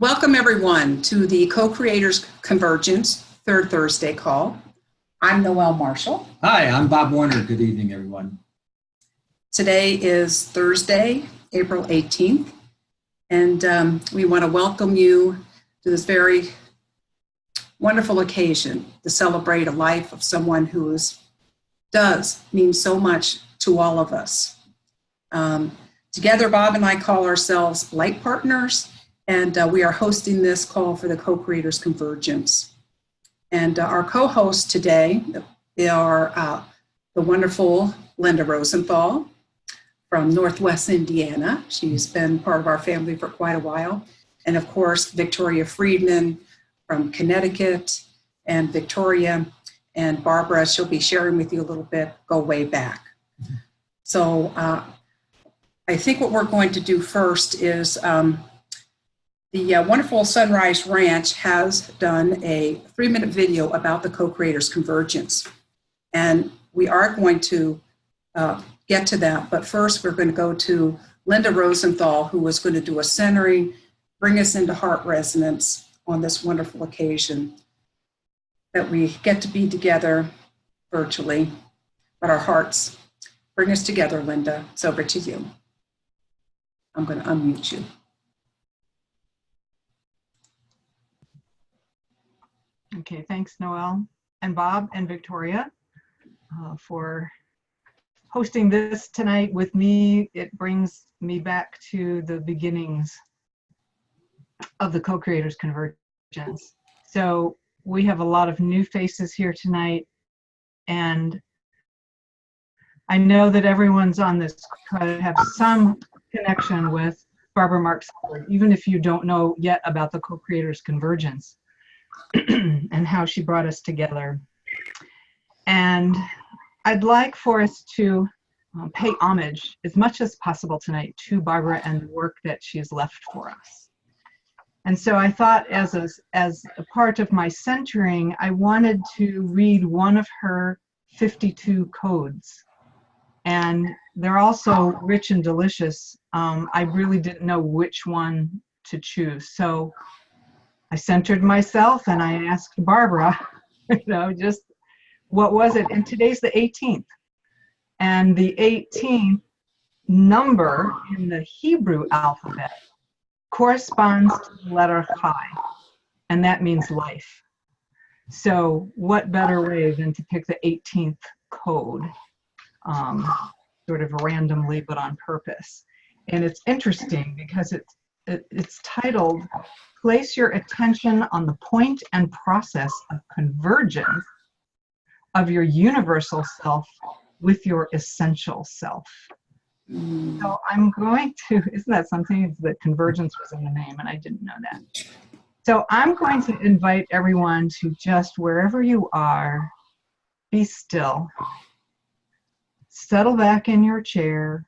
Welcome everyone to the Co-Creators Convergence third Thursday call. I'm Noel Marshall. Hi, I'm Bob Warner. Good evening, everyone. Today is Thursday, April 18th, and we want to welcome you to this very wonderful occasion to celebrate a life of someone who does mean so much to all of us. Together, Bob and I call ourselves Light Partners, and we are hosting this call for the Co-Creators Convergence. And our co-hosts today are the wonderful Linda Rosenthal from Northwest Indiana. She's been part of our family for quite a while. And of course, Victoria Friedman from Connecticut, and Victoria and Barbara, she'll be sharing with you a little bit, go way back. So I think what we're going to do first is the wonderful Sunrise Ranch has done a 3-minute video about the Co-Creators Convergence. And we are going to get to that, but first we're going to go to Linda Rosenthal, who is going to do a centering, bring us into heart resonance on this wonderful occasion that we get to be together virtually, but our hearts bring us together. Linda, it's over to you. I'm going to unmute you. Okay, thanks, Noel and Bob and Victoria for hosting this tonight with me. It brings me back to the beginnings of the Co-Creators Convergence. So we have a lot of new faces here tonight, and I know that everyone's on this call have some connection with Barbara Marx Hubbard, even if you don't know yet about the Co-Creators Convergence and how she brought us together. And I'd like for us to pay homage as much as possible tonight to Barbara and the work that she has left for us. And so I thought as a part of my centering, I wanted to read one of her 52 codes. And they're also rich and delicious. I really didn't know which one to choose. So I centered myself and I asked Barbara, just what was it? And today's the 18th. And the 18th number in the Hebrew alphabet corresponds to the letter Chai, and that means life. So what better way than to pick the 18th code, sort of randomly but on purpose. And it's interesting because it's titled, Place Your Attention on the Point and Process of Convergence of Your Universal Self with Your Essential Self. So I'm going to, isn't that something that convergence was in the name, and I didn't know that. So I'm going to invite everyone to just, wherever you are, be still. Settle back in your chair.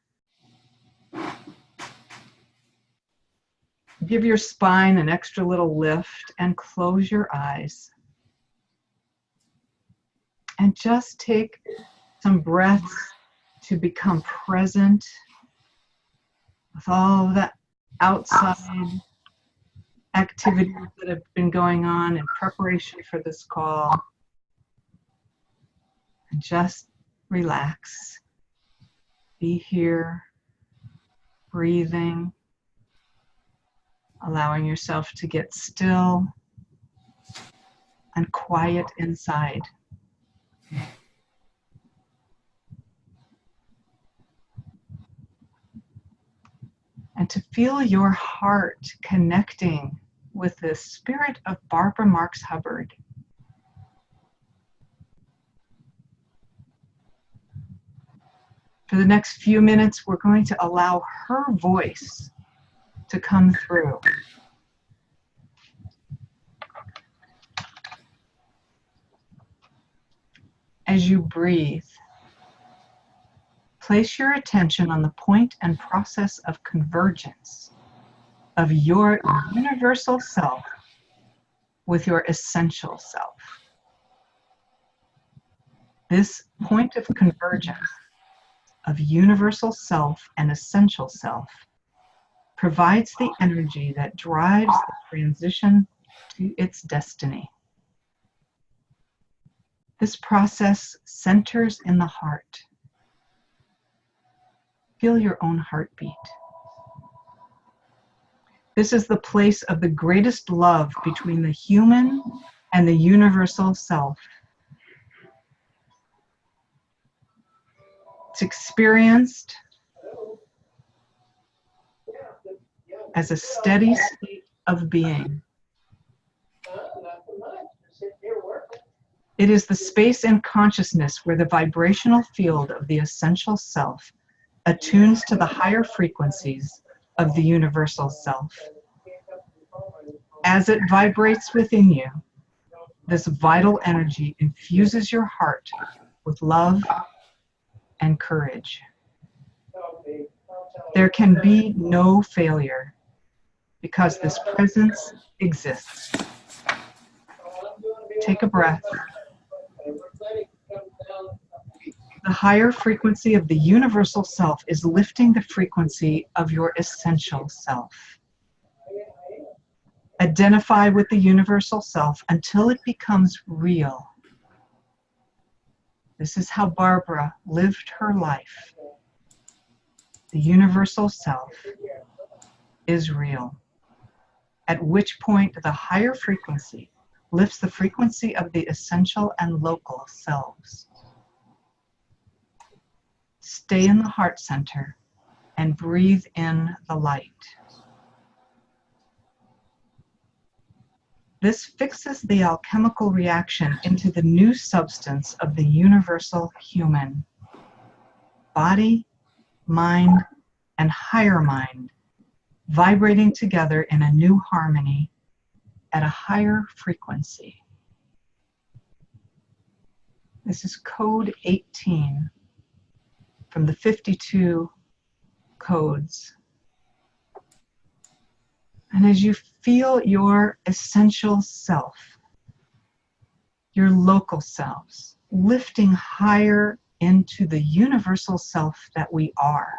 Give your spine an extra little lift and close your eyes. And just take some breaths to become present with all the outside activities that have been going on in preparation for this call. And just relax. Be here, breathing, allowing yourself to get still and quiet inside. And to feel your heart connecting with the spirit of Barbara Marx Hubbard. For the next few minutes, we're going to allow her voice to come through. As you breathe, place your attention on the point and process of convergence of your universal self with your essential self. This point of convergence of universal self and essential self provides the energy that drives the transition to its destiny. This process centers in the heart. Feel your own heartbeat. This is the place of the greatest love between the human and the universal self. It's experienced as a steady state of being. It is the space in consciousness where the vibrational field of the essential self attunes to the higher frequencies of the universal self. As it vibrates within you, this vital energy infuses your heart with love and courage. There can be no failure because this presence exists. Take a breath. The higher frequency of the universal self is lifting the frequency of your essential self. Identify with the universal self until it becomes real. This is how Barbara lived her life. The universal self is real, at which point the higher frequency lifts the frequency of the essential and local selves. Stay in the heart center and breathe in the light. This fixes the alchemical reaction into the new substance of the universal human. Body, mind, and higher mind vibrating together in a new harmony at a higher frequency. This is code 18 from the 52 codes. And as you feel your essential self, your local selves, lifting higher into the universal self that we are,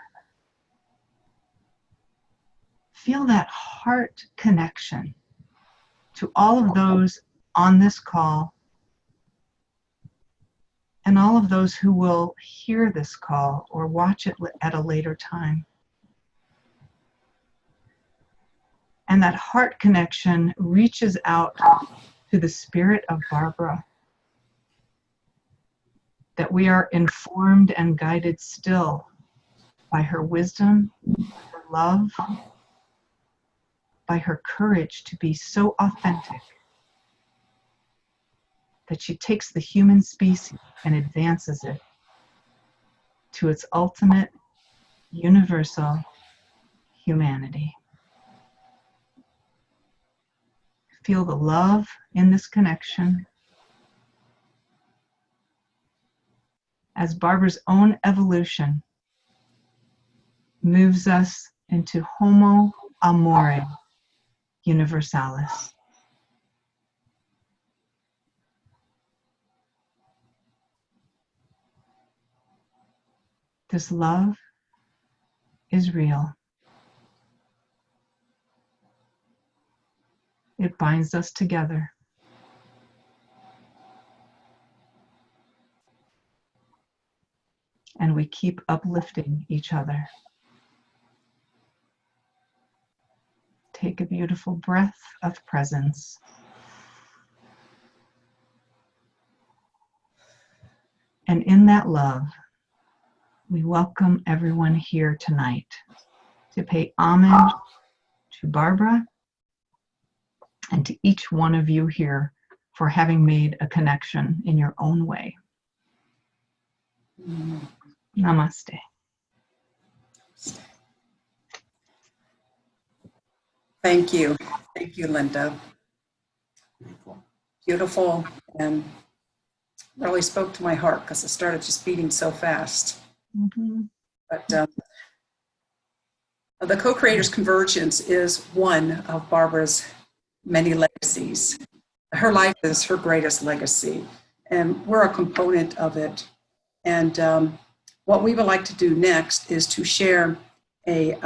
feel that heart connection to all of those on this call and all of those who will hear this call or watch it at a later time. And that heart connection reaches out to the spirit of Barbara, that we are informed and guided still by her wisdom, her love, by her courage to be so authentic that she takes the human species and advances it to its ultimate universal humanity. Feel the love in this connection as Barbara's own evolution moves us into Homo Amore Universalis. This love is real. It binds us together. And we keep uplifting each other. Take a beautiful breath of presence. And in that love, we welcome everyone here tonight to pay homage to Barbara and to each one of you here for having made a connection in your own way. Namaste. Thank you. Thank you, Linda. Beautiful, and really spoke to my heart because it started just beating so fast. Mm-hmm. But the Co-Creators Convergence is one of Barbara's many legacies. Her life is her greatest legacy, and we're a component of it. And what we would like to do next is to share a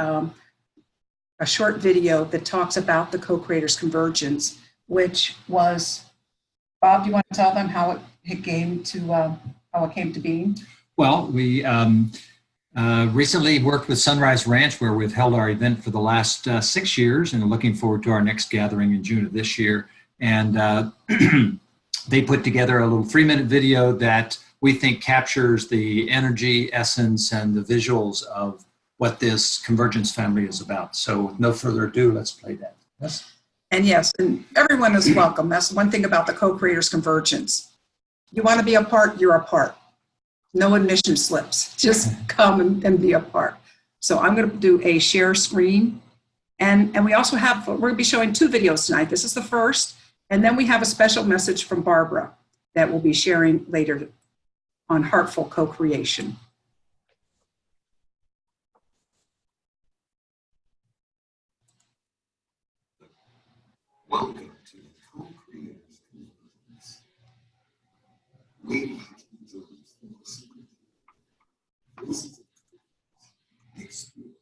a short video that talks about the co-creators convergence, which was, Bob, do you want to tell them how it came to being? Well, we recently worked with Sunrise Ranch, where we've held our event for the last 6 years, and are looking forward to our next gathering in June of this year. And they put together a little 3-minute video that we think captures the energy, essence, and the visuals of what this convergence family is about. So with no further ado, let's play that. Yes. And yes, and everyone is welcome. That's one thing about the co-creators convergence. You want to be a part, you're a part. No admission slips. Just come and be a part. So I'm going to do a share screen. And we also have, we're going to be showing 2 videos tonight. This is the first. And then we have a special message from Barbara that we'll be sharing later on heartful co-creation. Welcome to the Co-Creators Convergence. We want to enjoy this. This is the experience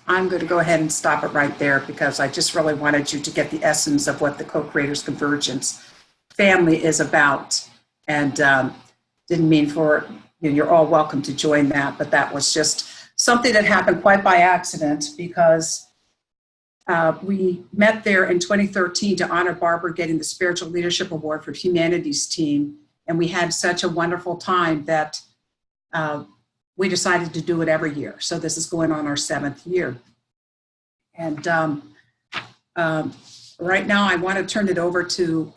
I'm going to go ahead and stop it right there because I just really wanted you to get the essence of what the Co-Creators Convergence family is about. And didn't mean for, you're all welcome to join that, but that was just something that happened quite by accident because we met there in 2013 to honor Barbara getting the Spiritual Leadership Award for Humanities team. And we had such a wonderful time that we decided to do it every year. So this is going on our 7th year. And right now I want to turn it over to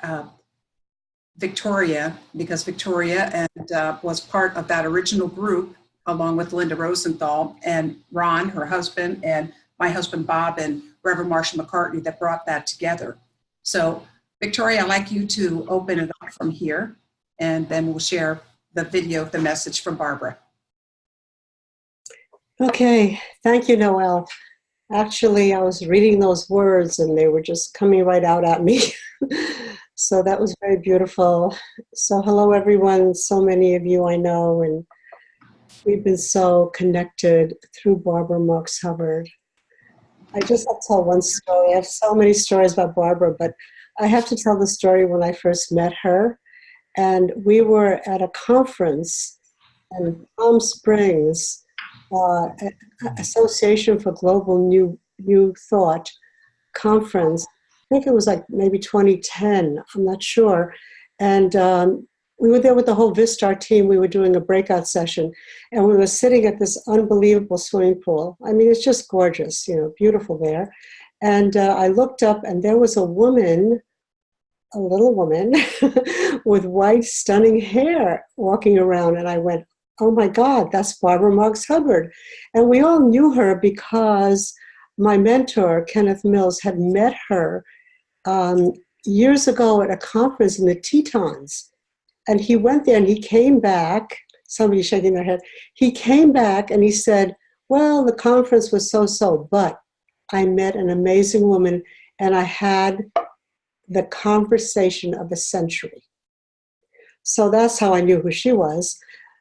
Victoria, because Victoria was part of that original group along with Linda Rosenthal and Ron, her husband, and my husband Bob and Reverend Marshall McCartney that brought that together. So Victoria, I'd like you to open it up from here and then we'll share the video of the message from Barbara. Okay, thank you, Noel. Actually, I was reading those words and they were just coming right out at me. So that was very beautiful. So hello, everyone. So many of you I know, and we've been so connected through Barbara Marx Hubbard. I just have to tell one story. I have so many stories about Barbara, but I have to tell the story when I first met her. And we were at a conference in Palm Springs, Association for Global New Thought conference. I think it was like maybe 2010. I'm not sure. And we were there with the whole Vistar team. We were doing a breakout session, and we were sitting at this unbelievable swimming pool. I mean, it's just gorgeous, you know, beautiful there. And I looked up, and there was a woman, a little woman, with white, stunning hair walking around. And I went, oh my God, that's Barbara Marx Hubbard. And we all knew her because my mentor, Kenneth Mills, had met her years ago at a conference in the Tetons. And he went there and he came back, somebody shaking their head, he came back and he said, well, the conference was so-so, but I met an amazing woman and I had the conversation of the century. So that's how I knew who she was.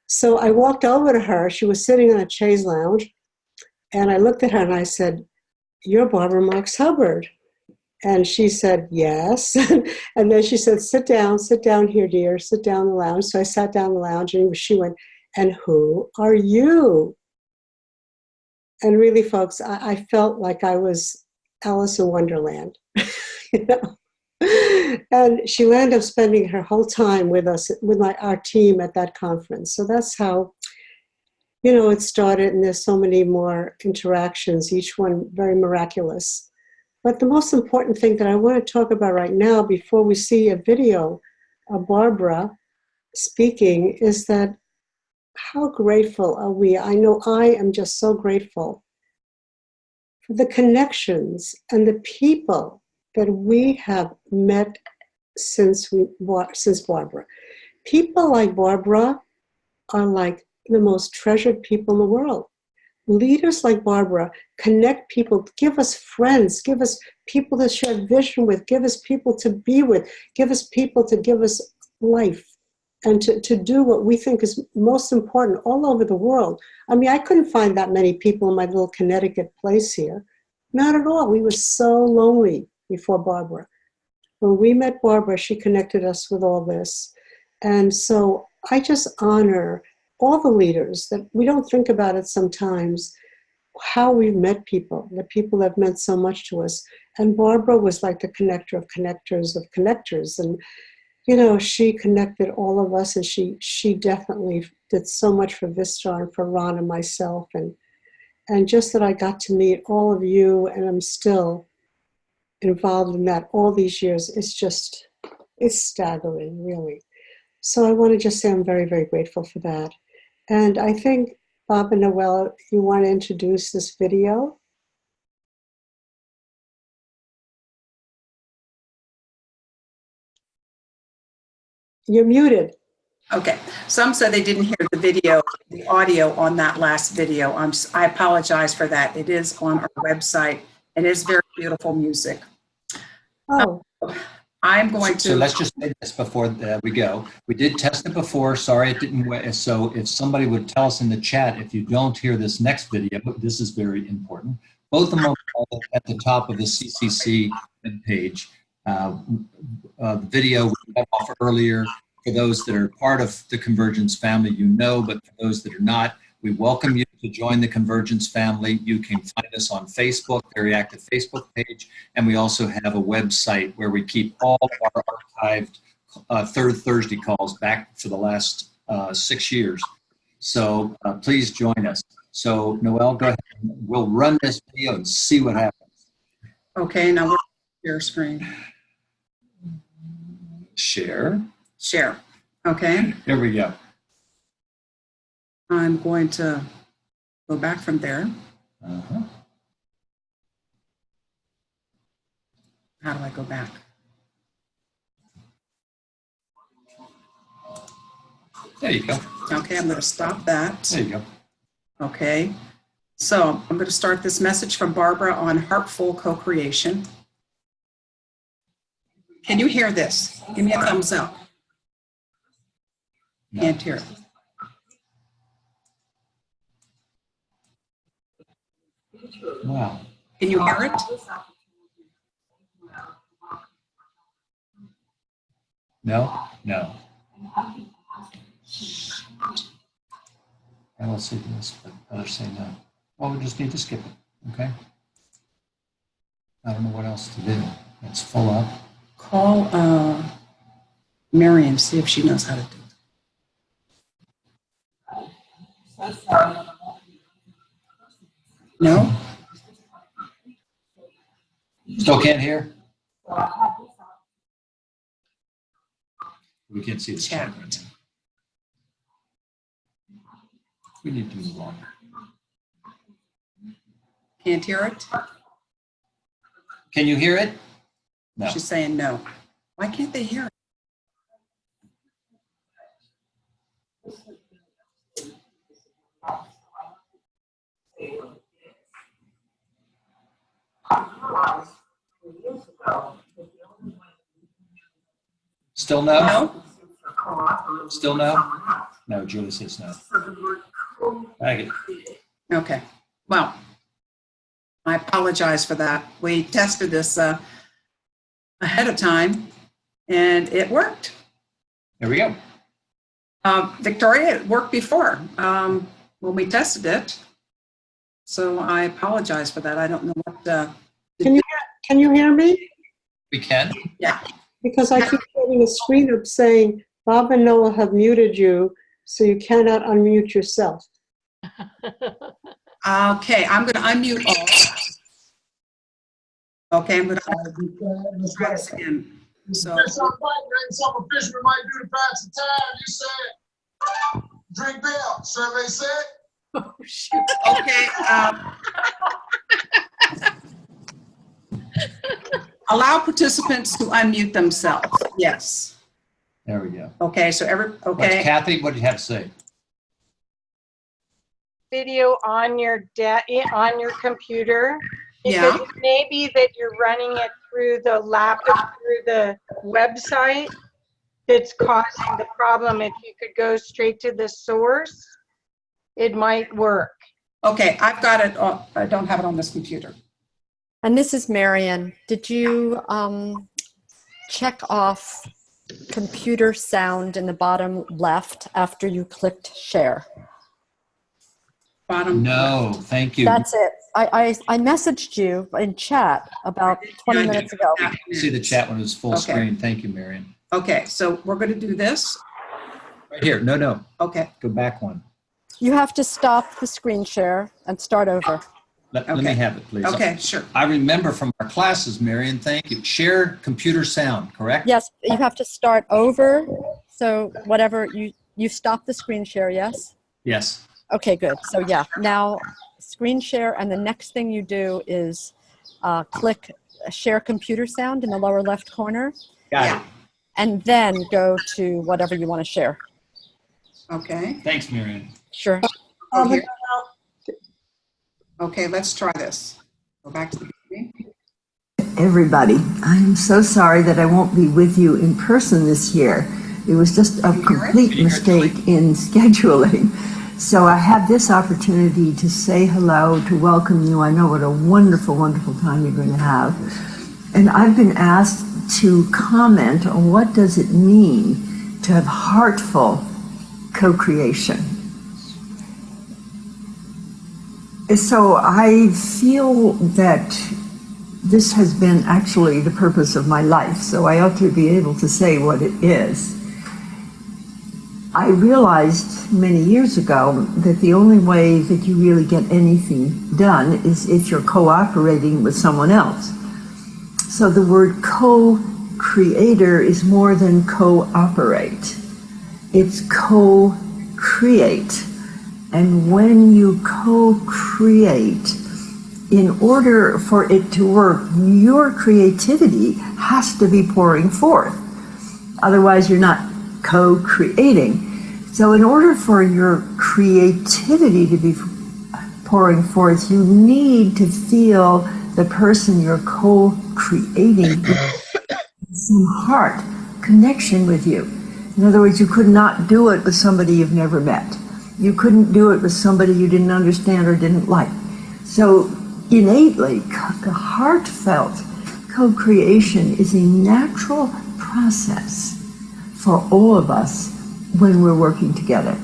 So I walked over to her. She was sitting on a chaise lounge. And I looked at her and I said, you're Barbara Marx Hubbard. And she said, yes. And then she said, sit down here, dear, sit down in the lounge. So I sat down in the lounge and she went, and who are you? And really, folks, I felt like I was Alice in Wonderland. You know? And she ended up spending her whole time with us, with our team at that conference. So that's how, you know, it started, and there's so many more interactions, each one very miraculous. But the most important thing that I want to talk about right now, before we see a video of Barbara speaking, is that how grateful are we? I know I am just so grateful for the connections and the people that we have met since Barbara. People like Barbara are like the most treasured people in the world. Leaders like Barbara connect people, give us friends, give us people to share vision with, give us people to be with, give us people to give us life and to do what we think is most important all over the world. I mean, I couldn't find that many people in my little Connecticut place here. Not at all. We were so lonely before Barbara. When we met Barbara, she connected us with all this. And so I just honor all the leaders that we don't think about it sometimes, how we've met people, the people that have meant so much to us. And Barbara was like the connector of connectors of connectors. And, you know, she connected all of us, and she definitely did so much for Vistar and for Ron and myself. And just that I got to meet all of you, and I'm still involved in that all these years, it's staggering, really. So I want to just say I'm very, very grateful for that. And I think, Bob and Noel, you want to introduce this video? You're muted. Okay, some said they didn't hear the audio on that last video. I apologize for that. It is on our website, and it is very beautiful music. Oh. I'm going to. So let's just say this before we go. We did test it before. Sorry, it didn't work. So if somebody would tell us in the chat, if you don't hear this next video, this is very important. Both of them are at the top of the CCC page. The video we got off earlier. For those that are part of the Convergence family, you know, but for those that are not, we welcome you to join the Convergence family. You can find us on Facebook, very active Facebook page, and we also have a website where we keep all of our archived Third Thursday calls back for the last 6 years. So please join us. So Noel, go ahead. We'll run this video and see what happens. Okay, now we're share screen. Share. Share. Okay. There we go. I'm going to go back from there. Uh-huh. How do I go back? There you go. Okay, I'm going to stop that. There you go. Okay. So I'm going to start this message from Barbara on heartful co-creation. Can you hear this? Give me a thumbs up. No. Can't hear it. Wow. Can you hear it? No? No. I will say this, but others say no. Well, we just need to skip it, okay? I don't know what else to do. It's full up. Call Miriam, see if she knows how to do it. No? Still can't hear? We can't see the chat right now. We need to move on. Can't hear it? Can you hear it? No. She's saying no. Why can't they hear it? Still no? No? Still no? No, Julie says no. Maggie. Okay. Well, I apologize for that. We tested this ahead of time, and it worked. There we go. Victoria, it worked before when we tested it. So I apologize for that. I don't know what. Can you hear me? We can. Yeah. Because I keep getting a screen up saying Bob and Noel have muted you, so you cannot unmute yourself. Okay, I'm going to unmute all. Okay, I'm going to try this again. So. Something a fisherman might do to pass the time. You said, drink beer. Survey said. Oh, shoot. Okay. Allow participants to unmute themselves. Yes. There we go. Okay, so okay. Kathy, what do you have to say? Video on your computer. Yeah. Because it may be that you're running it through the laptop, through the website that's causing the problem. If you could go straight to the source, it might work. Okay, I've got it. I don't have it on this computer. And this is Marion. Did you check off computer sound in the bottom left after you clicked share? Bottom. No, thank you. That's it. I messaged you in chat about 20 minutes ago. See the chat when it was full Okay. screen. Thank you, Marion. Okay, so we're going to do this. Right here. No. Okay. Go back one. You have to stop the screen share and start over. Let me Okay. have it, please. Okay, sure. I remember from our classes, Marion, thank you. Share computer sound, correct? Yes, you have to start over. So whatever, you stop the screen share, yes? Yes. Okay, good. So yeah, now screen share, and the next thing you do is click share computer sound in the lower left corner, Got it. and then go to whatever you want to share. Okay. Thanks, Marion. Sure. Here. Okay, let's try this. Go back to the beginning. Everybody, I'm so sorry that I won't be with you in person this year. It was just a complete mistake in scheduling. So I have this opportunity to say hello, to welcome you. I know what a wonderful, wonderful time you're going to have. And I've been asked to comment on what does it mean to have heartful co-creation. So I feel that this has been actually the purpose of my life, so I ought to be able to say what it is. I realized many years ago that the only way that you really get anything done is if you're cooperating with someone else. So the word co-creator is more than cooperate. It's co-create. And when you co-create, in order for it to work, your creativity has to be pouring forth. Otherwise, you're not co-creating. So in order for your creativity to be pouring forth, you need to feel the person you're co-creating some heart connection with you. In other words, you could not do it with somebody you've never met. You couldn't do it with somebody you didn't understand or didn't like. So innately, the heartfelt co-creation is a natural process for all of us when we're working together.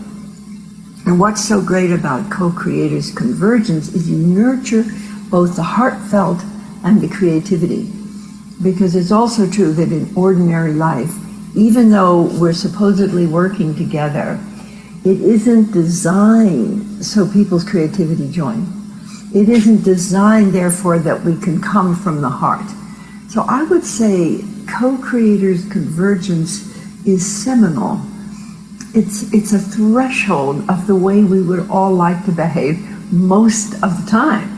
And what's so great about co-creators convergence is you nurture both the heartfelt and the creativity. Because it's also true that in ordinary life, even though we're supposedly working together, it isn't designed so people's creativity join. It isn't designed, therefore, that we can come from the heart. So I would say co-creators convergence is seminal. It's a threshold of the way we would all like to behave most of the time.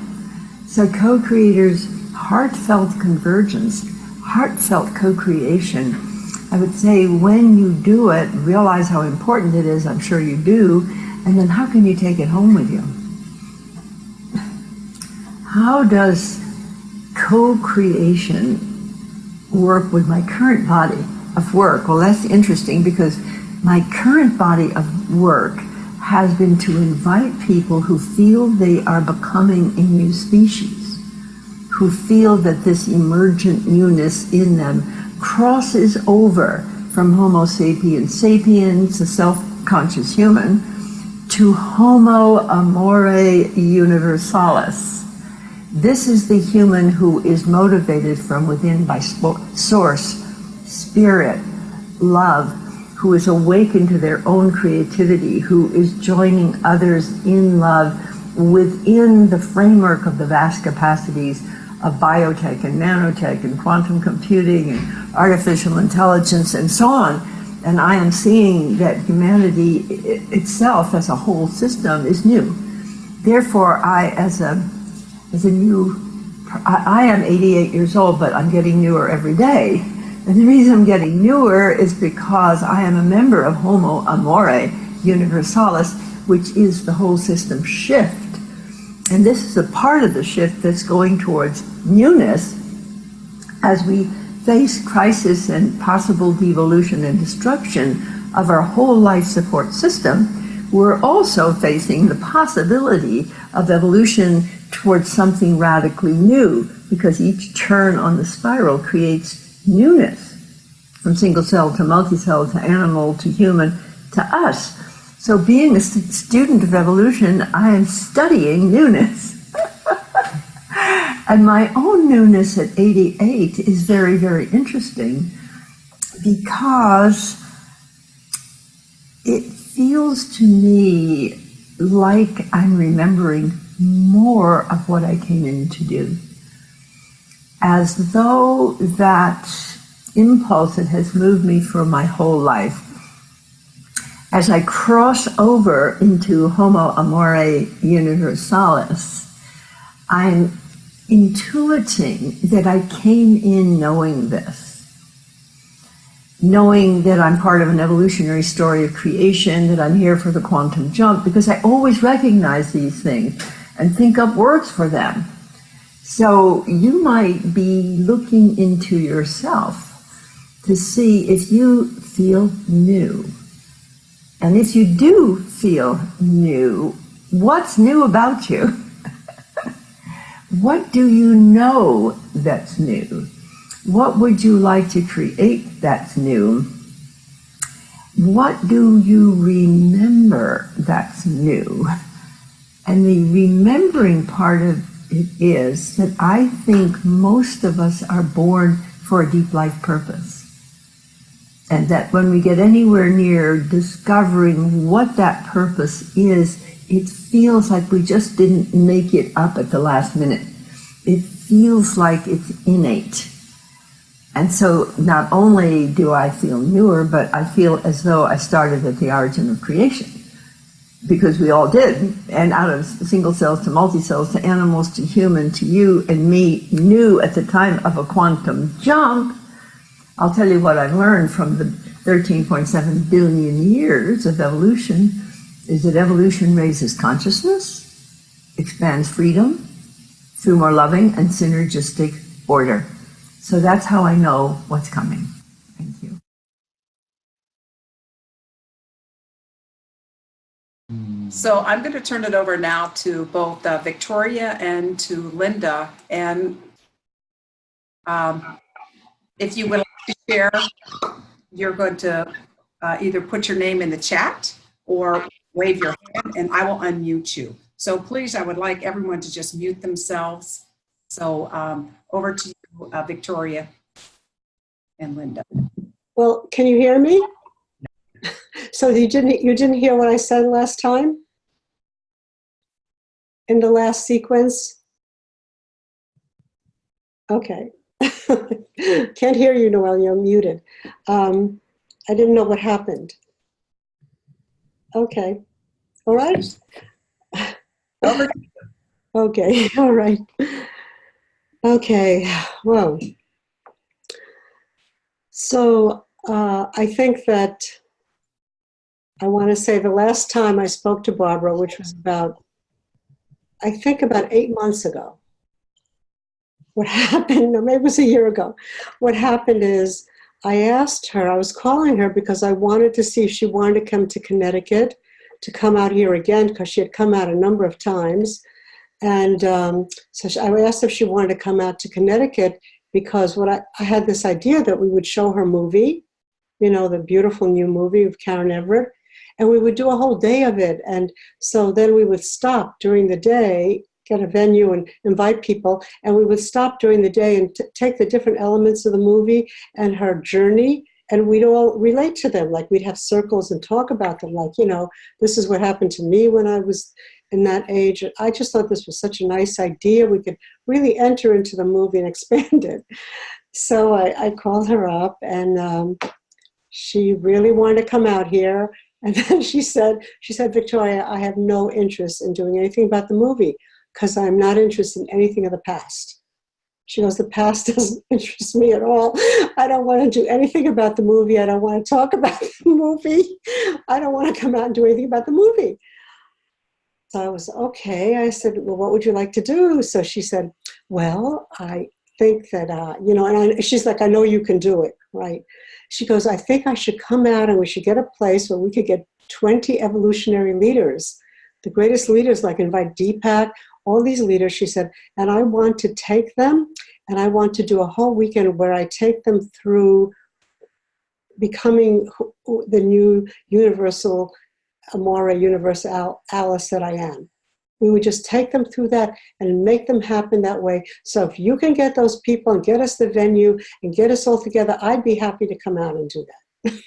So co-creators, heartfelt convergence, heartfelt co-creation, I would say when you do it, realize how important it is, I'm sure you do, and then how can you take it home with you? How does co-creation work with my current body of work? Well, that's interesting because my current body of work has been to invite people who feel they are becoming a new species, who feel that this emergent newness in them crosses over from Homo sapiens sapiens, a self-conscious human, to Homo amore universalis. This is the human who is motivated from within by source, spirit, love, who is awakened to their own creativity, who is joining others in love within the framework of the vast capacities of biotech and nanotech and quantum computing and artificial intelligence and so on. And I am seeing that humanity itself as a whole system is new. Therefore, I am 88 years old, but I'm getting newer every day. And the reason I'm getting newer is because I am a member of Homo amore universalis, which is the whole system shift. And this is a part of the shift that's going towards newness as we face crisis and possible devolution and destruction of our whole life support system. We're also facing the possibility of evolution towards something radically new, because each turn on the spiral creates newness, from single cell to multi-cell to animal to human to us. So being a student of evolution, I am studying newness. And my own newness at 88 is very, very interesting because it feels to me like I'm remembering more of what I came in to do. As though that impulse that has moved me for my whole life, as I cross over into Homo amore universalis, I'm intuiting that I came in knowing this, knowing that I'm part of an evolutionary story of creation, that I'm here for the quantum jump, because I always recognize these things and think up words for them. So you might be looking into yourself to see if you feel new. And if you do feel new, what's new about you? What do you know that's new? What would you like to create that's new? What do you remember that's new? And the remembering part of it is that I think most of us are born for a deep life purpose. And that when we get anywhere near discovering what that purpose is, it feels like we just didn't make it up at the last minute. It feels like it's innate. And so not only do I feel newer, but I feel as though I started at the origin of creation. Because we all did. And out of single cells to multi-cells to animals to human to you and me, knew at the time of a quantum jump. I'll tell you what I've learned from the 13.7 billion years of evolution is that evolution raises consciousness, expands freedom through more loving and synergistic order. So that's how I know what's coming. Thank you. So I'm going to turn it over now to both Victoria and to Linda. And if you would like to share, you're going to either put your name in the chat or wave your hand and I will unmute you. So please, I would like everyone to just mute themselves. So over to you, Victoria and Linda. Well, can you hear me? So you didn't hear what I said last time? In the last sequence? Okay. Can't hear you, Noel, you're muted. I didn't know what happened. Okay. All right. Okay, all right. Okay, well. So I think that I want to say the last time I spoke to Barbara, which was about 8 months ago. What happened, or maybe it was a year ago. What happened is I asked her, I was calling her because I wanted to see if she wanted to come to Connecticut, to come out here again, because she had come out a number of times. And so I asked if she wanted to come out to Connecticut because I had this idea that we would show her movie, you know, the beautiful new movie of Karen Everett, and we would do a whole day of it. And so then we would stop during the day, get a venue and invite people, and we would stop during the day and take the different elements of the movie and her journey, and we'd all relate to them. Like we'd have circles and talk about them, like, you know, this is what happened to me when I was in that age. I just thought this was such a nice idea. We could really enter into the movie and expand it. So I called her up, and she really wanted to come out here. And then she said, Victoria, I have no interest in doing anything about the movie because I'm not interested in anything of the past. She goes, the past doesn't interest me at all. I don't want to do anything about the movie. I don't want to talk about the movie. I don't want to come out and do anything about the movie. So I was, okay. I said, well, what would you like to do? So she said, well, I think that, you know, and she's like, I know you can do it, right? She goes, I think I should come out and we should get a place where we could get 20 evolutionary leaders, the greatest leaders, like invite Deepak, all these leaders, she said, and I want to take them and I want to do a whole weekend where I take them through becoming the new universal Amora Universalis that I am. We would just take them through that and make them happen that way. So if you can get those people and get us the venue and get us all together, I'd be happy to come out and do that.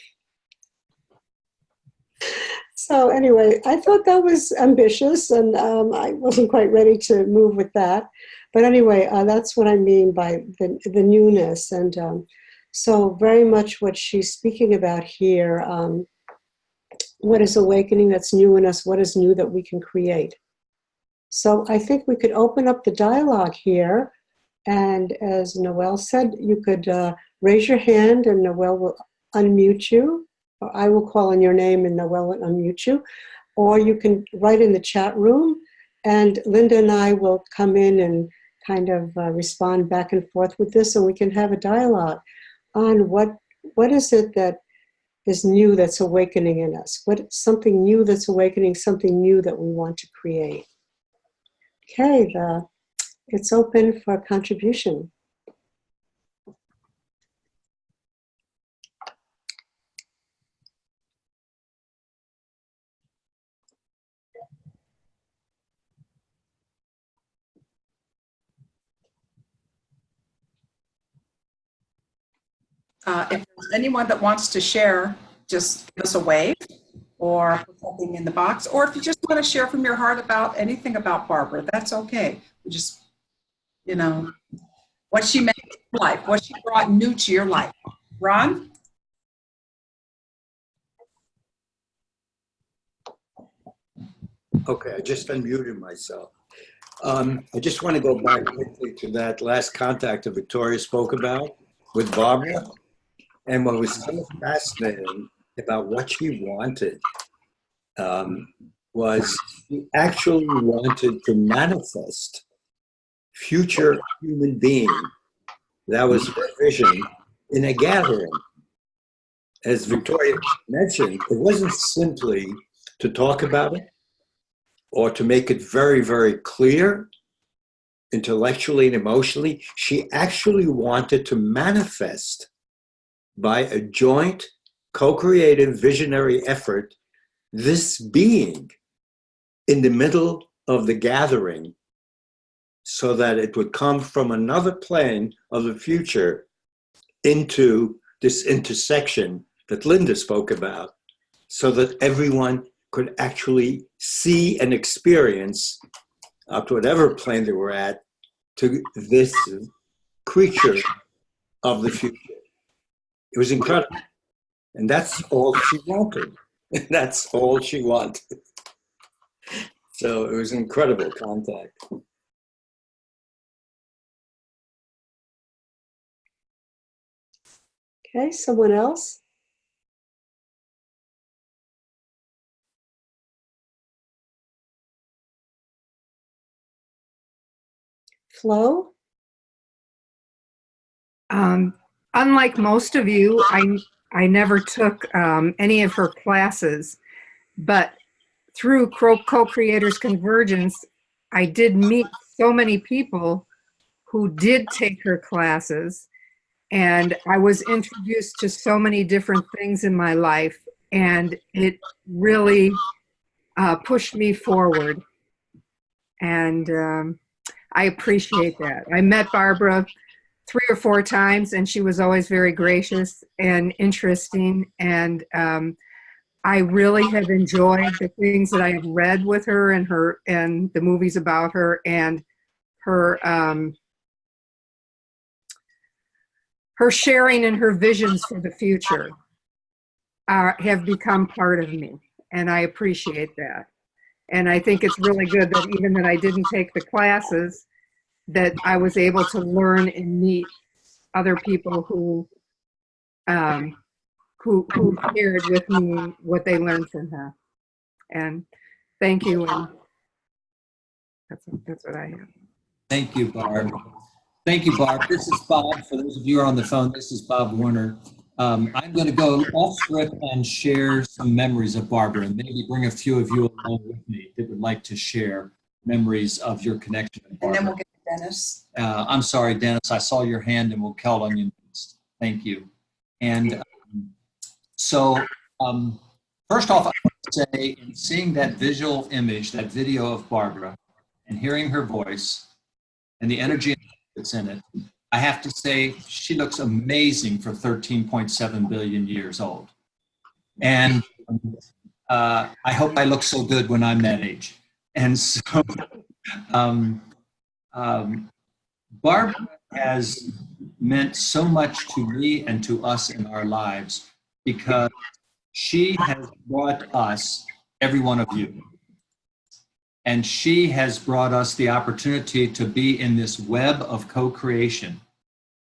So anyway, I thought that was ambitious, and I wasn't quite ready to move with that. But anyway, that's what I mean by the newness. And so very much what she's speaking about here, what is awakening that's new in us? What is new that we can create? So I think we could open up the dialogue here. And as Noel said, you could raise your hand and Noel will unmute you. Or I will call on your name and Noel will unmute you. Or you can write in the chat room and Linda and I will come in and kind of respond back and forth with this, and we can have a dialogue on what is it that is new that's awakening in us? Something new that's awakening, something new that we want to create. Okay, it's open for contribution. If there's anyone that wants to share, just give us a wave or put something in the box. Or if you just want to share from your heart about anything about Barbara, that's okay. We just, you know, what she made in your life, what she brought new to your life. Ron? Okay, I just unmuted myself. I just want to go back quickly to that last contact that Victoria spoke about with Barbara. And what was so fascinating about what she wanted was she actually wanted to manifest future human being. That was her vision in a gathering. As Victoria mentioned, it wasn't simply to talk about it or to make it very, very clear intellectually and emotionally. She actually wanted to manifest by a joint, co-creative, visionary effort this being in the middle of the gathering, so that it would come from another plane of the future into this intersection that Linda spoke about, so that everyone could actually see and experience, up to whatever plane they were at, to this creature of the future. It was incredible. And that's all she wanted. That's all she wanted. So it was incredible contact. Okay, someone else? Flo? Unlike most of you, I never took any of her classes, but through Co-Creators Convergence, I did meet so many people who did take her classes, and I was introduced to so many different things in my life, and it really pushed me forward. And I appreciate that. I met Barbara 3 or 4 times, and she was always very gracious and interesting. And I really have enjoyed the things that I have read with her and the movies about her, and her her sharing and her visions for the future have become part of me, and I appreciate that. And I think it's really good that even that I didn't take the classes, that I was able to learn and meet other people who shared with me what they learned from her. And thank you. And that's what I have. Thank you, Barb. Thank you, Barb. This is Bob. For those of you who are on the phone, this is Bob Warner. I'm going to go off script and share some memories of Barbara, and maybe bring a few of you along with me that would like to share memories of your connection with Barbara. And then we'll get to Dennis. I'm sorry, Dennis, I saw your hand and we'll call on you next. Thank you. And first off, I want to say, in seeing that visual image, that video of Barbara, and hearing her voice and the energy that's in it, I have to say she looks amazing for 13.7 billion years old. And I hope I look so good when I'm that age. And so Barbara has meant so much to me and to us in our lives, because she has brought us, every one of you, and she has brought us the opportunity to be in this web of co-creation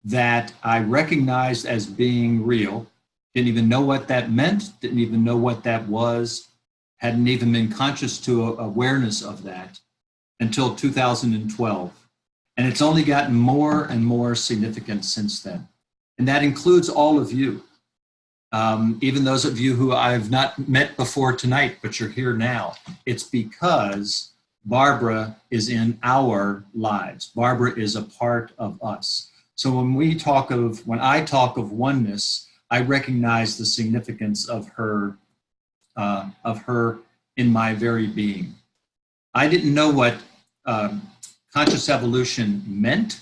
that I recognized as being real. Didn't even know what that meant, didn't even know what that was, hadn't even been conscious to awareness of that until 2012. And it's only gotten more and more significant since then. And that includes all of you. Even those of you who I've not met before tonight, but you're here now. It's because Barbara is in our lives. Barbara is a part of us. So when I talk of oneness, I recognize the significance of her in my very being. I didn't know what conscious evolution meant.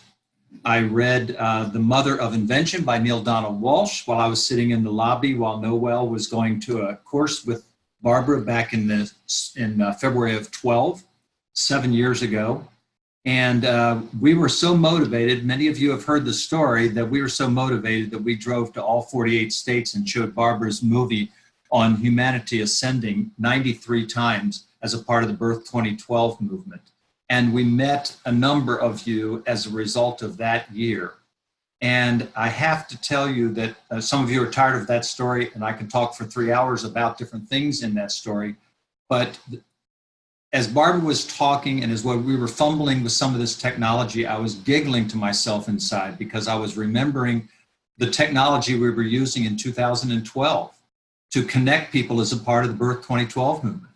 I read The Mother of Invention by Neil Donald Walsh while I was sitting in the lobby while Noel was going to a course with Barbara back in February of 12, 7 years ago. And we were so motivated, many of you have heard the story, that we were so motivated that we drove to all 48 states and showed Barbara's movie on humanity ascending 93 times as a part of the Birth 2012 movement. And we met a number of you as a result of that year. And I have to tell you that some of you are tired of that story, and I can talk for 3 hours about different things in that story. But as Barbara was talking and as we were fumbling with some of this technology, I was giggling to myself inside because I was remembering the technology we were using in 2012 to connect people as a part of the Birth 2012 movement.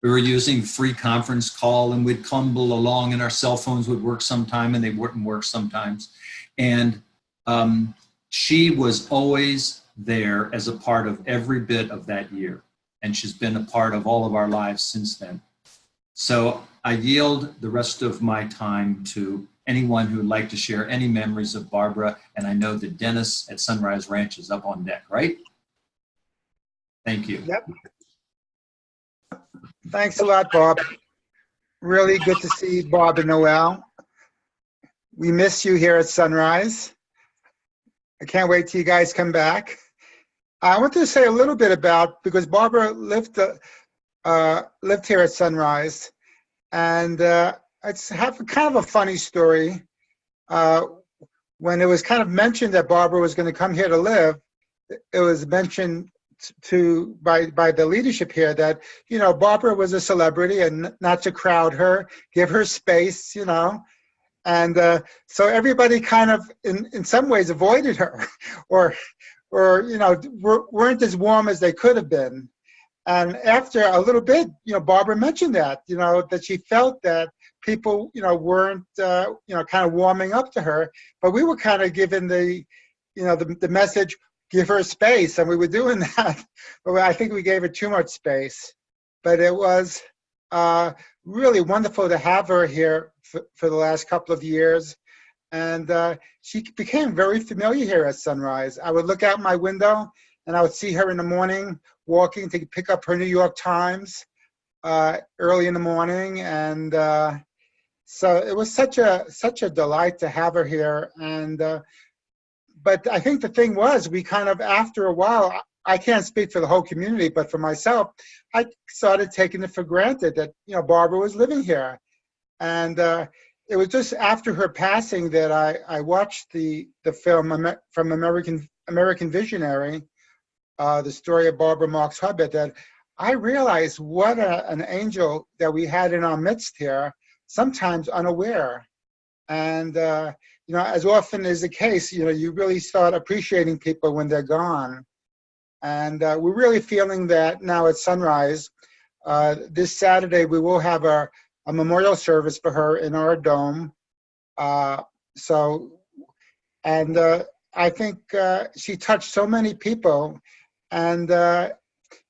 We were using free conference call, and we'd clumble along and our cell phones would work sometime and they wouldn't work sometimes. And she was always there as a part of every bit of that year. And she's been a part of all of our lives since then. So I yield the rest of my time to anyone who would like to share any memories of Barbara. And I know that Dennis at Sunrise Ranch is up on deck, right? Thank you. Yep. Thanks a lot, Bob. Really good to see Bob and Noel. We miss you here at Sunrise. I can't wait till you guys come back. I want to say a little bit about, because Barbara lived here at Sunrise, and it's have kind of a funny story. When it was kind of mentioned that Barbara was going to come here to live, it was mentioned by the leadership here that, you know, Barbara was a celebrity and not to crowd her, give her space, you know. And so everybody kind of, in some ways, avoided her, or you know, weren't as warm as they could have been. And after a little bit, you know, Barbara mentioned that, you know, that she felt that people, you know, weren't, you know, kind of warming up to her. But we were kind of given the, you know, the message, give her space, and we were doing that. But I think we gave her too much space. But it was really wonderful to have her here for the last couple of years. And she became very familiar here at Sunrise. I would look out my window and I would see her in the morning walking to pick up her New York Times early in the morning. And so it was such a delight to have her here. And but I think the thing was, we kind of, after a while, I can't speak for the whole community, but for myself, I started taking it for granted that, you know, Barbara was living here. And it was just after her passing that I watched the film from American Visionary, the story of Barbara Marx Hubbard, that I realized what an angel that we had in our midst here, sometimes unaware. And you know, as often is the case, you know, you really start appreciating people when they're gone. And we're really feeling that now at Sunrise. This Saturday, we will have a memorial service for her in our dome. I think she touched so many people, and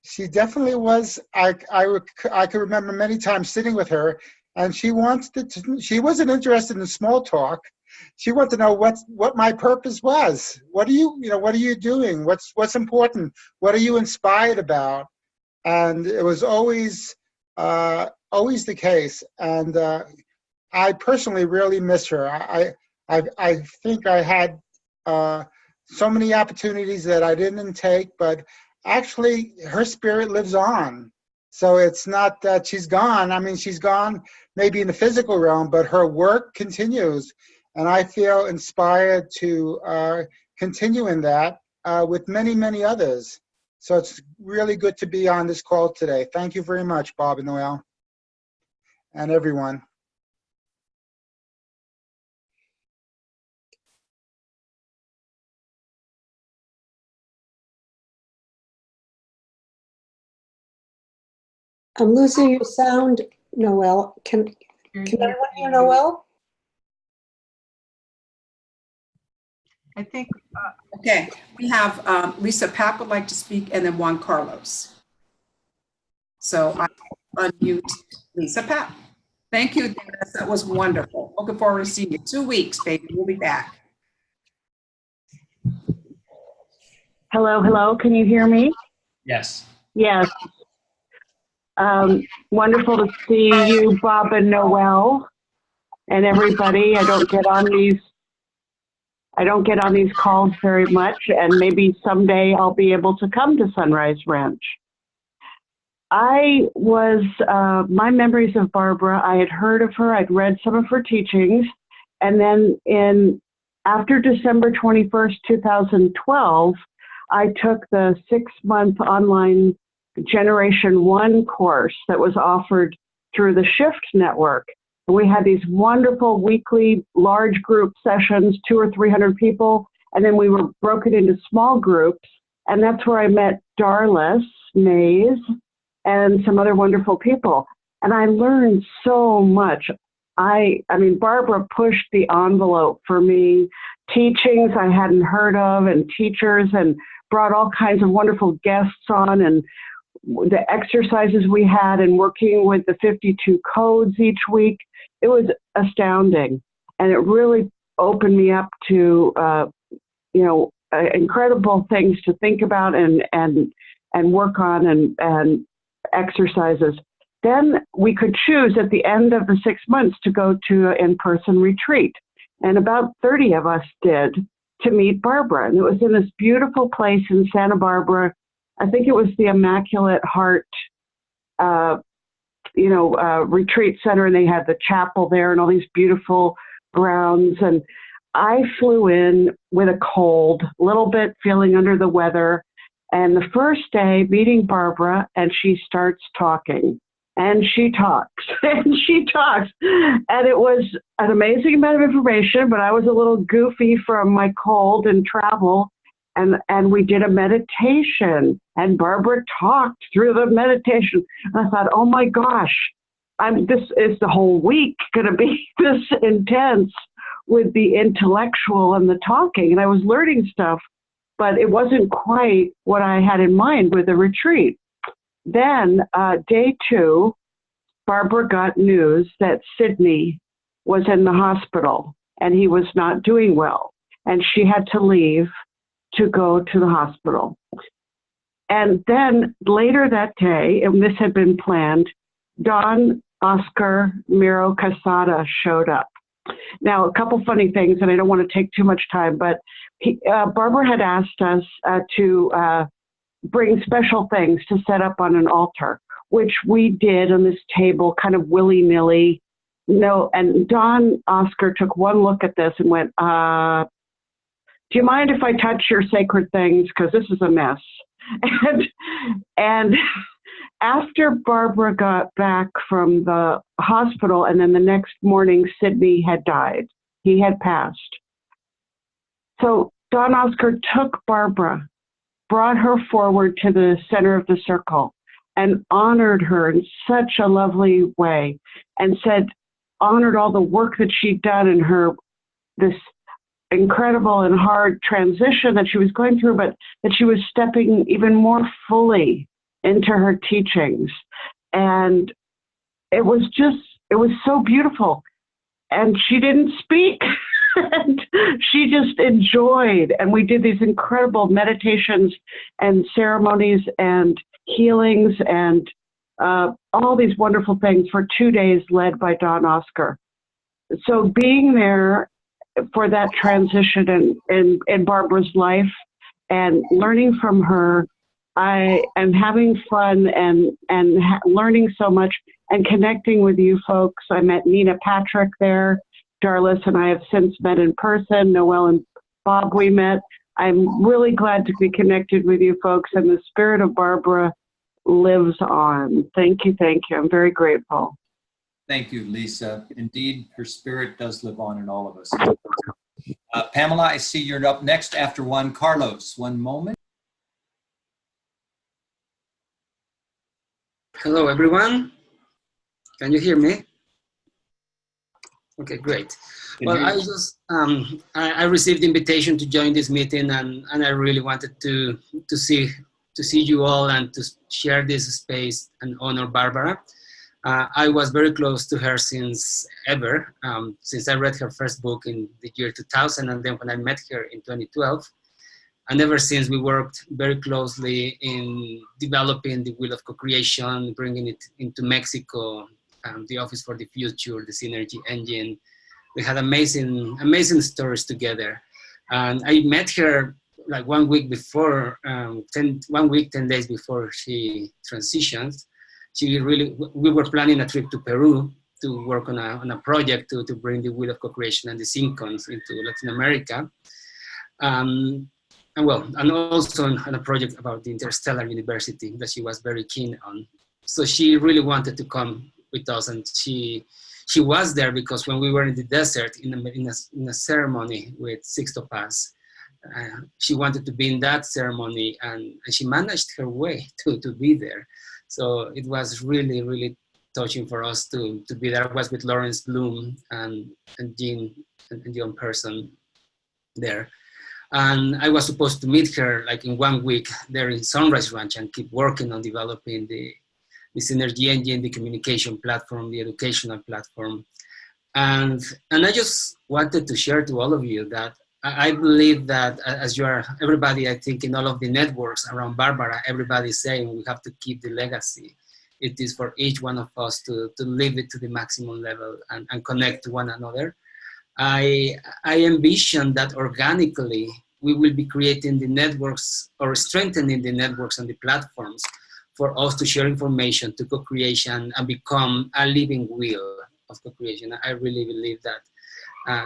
she definitely was. I could remember many times sitting with her, and she wasn't interested in small talk. She wanted to know what my purpose was. What are you doing? What's important? What are you inspired about? And it was always the case. And I personally really miss her. I think I had so many opportunities that I didn't take, but actually her spirit lives on. So it's not that she's gone. I mean, she's gone maybe in the physical realm, but her work continues. And I feel inspired to continue in that with many, many others. So it's really good to be on this call today. Thank you very much, Bob and Noel, and everyone. I'm losing your sound, Noel. Can everyone hear Noel? I think. Okay, we have Lisa Papp would like to speak, and then Juan Carlos. So I unmute Lisa Papp. Thank you, Dennis. That was wonderful. Looking forward to seeing you. 2 weeks, baby. We'll be back. Hello. Can you hear me? Yes. Yes. Wonderful to see you, Bob and Noel, and everybody. I don't get on these calls very much, and maybe someday I'll be able to come to Sunrise Ranch. My memories of Barbara, I had heard of her, I'd read some of her teachings, and then after December 21st, 2012, I took the 6-month online Generation 1 course that was offered through the Shift Network. And we had these wonderful weekly large group sessions, 200 or 300 people, and then we were broken into small groups. And that's where I met Darlis Mays and some other wonderful people. And I learned so much. I mean, Barbara pushed the envelope for me, teachings I hadn't heard of and teachers, and brought all kinds of wonderful guests on, and the exercises we had and working with the 52 codes each week. It was astounding. And it really opened me up to, incredible things to think about and work on and exercises. Then we could choose at the end of the 6 months to go to an in-person retreat. And about 30 of us did, to meet Barbara. And it was in this beautiful place in Santa Barbara. I think it was the Immaculate Heart, retreat center, and they had the chapel there and all these beautiful grounds. And I flew in with a cold, a little bit feeling under the weather. And the first day, meeting Barbara, and she starts talking. And she talks, and she talks. And it was an amazing amount of information, but I was a little goofy from my cold and travel. And we did a meditation, and Barbara talked through the meditation. And I thought, oh my gosh, this is the whole week going to be this intense with the intellectual and the talking. And I was learning stuff, but it wasn't quite what I had in mind with the retreat. Then day 2, Barbara got news that Sydney was in the hospital and he was not doing well. And she had to leave to go to the hospital. And then later that day, and this had been planned, Don Oscar Miro Casada showed up. Now, a couple funny things, and I don't want to take too much time, but Barbara had asked us to bring special things to set up on an altar, which we did on this table kind of willy-nilly. No, and Don Oscar took one look at this and went, do you mind if I touch your sacred things? Because this is a mess. And after Barbara got back from the hospital, and then the next morning, Sydney had died. He had passed. So Don Oscar took Barbara, brought her forward to the center of the circle, and honored her in such a lovely way, and honored all the work that she'd done in this incredible and hard transition that she was going through, but that she was stepping even more fully into her teachings. And it was so beautiful. And she didn't speak. And she just enjoyed. And we did these incredible meditations and ceremonies and healings and all these wonderful things for 2 days led by Don Oscar. So being there for that transition in Barbara's life and learning from her, I am having fun and learning so much and connecting with you folks. I met Nina Patrick there. Darlis and I have since met in person. Noel and Bob we met. I'm really glad to be connected with you folks, and the spirit of Barbara lives on. Thank you, thank you. I'm very grateful. Thank you, Lisa. Indeed, her spirit does live on in all of us. Pamela, I see you're up next after Juan Carlos. One moment. Hello, everyone. Can you hear me? Okay, great. Well, I just I received the invitation to join this meeting, and I really wanted to see you all and to share this space and honor Barbara. I was very close to her since I read her first book in the year 2000, and then when I met her in 2012. And ever since, we worked very closely in developing the Wheel of Co-Creation, bringing it into Mexico, the Office for the Future, the Synergy Engine. We had amazing stories together. And I met her like 1 week before, 10 days before she transitioned. We were planning a trip to Peru to work on a project to bring the Wheel of Co-Creation and the Syncons into Latin America. And also on a project about the Interstellar University that she was very keen on. So she really wanted to come with us, and she was there because when we were in the desert in a ceremony with Sixto Paz, she wanted to be in that ceremony, and she managed her way to be there. So it was really, really touching for us to be there. I was with Lawrence Bloom and Jean and John Person there. And I was supposed to meet her like in 1 week there in Sunrise Ranch and keep working on developing the synergy engine, the communication platform, the educational platform. And I just wanted to share to all of you that I believe that as you are, everybody, I think in all of the networks around Barbara, everybody's saying we have to keep the legacy. It is for each one of us to live it to the maximum level and connect to one another. I envision that organically we will be creating the networks or strengthening the networks and the platforms for us to share information, to co-creation, and become a living wheel of co-creation. I really believe that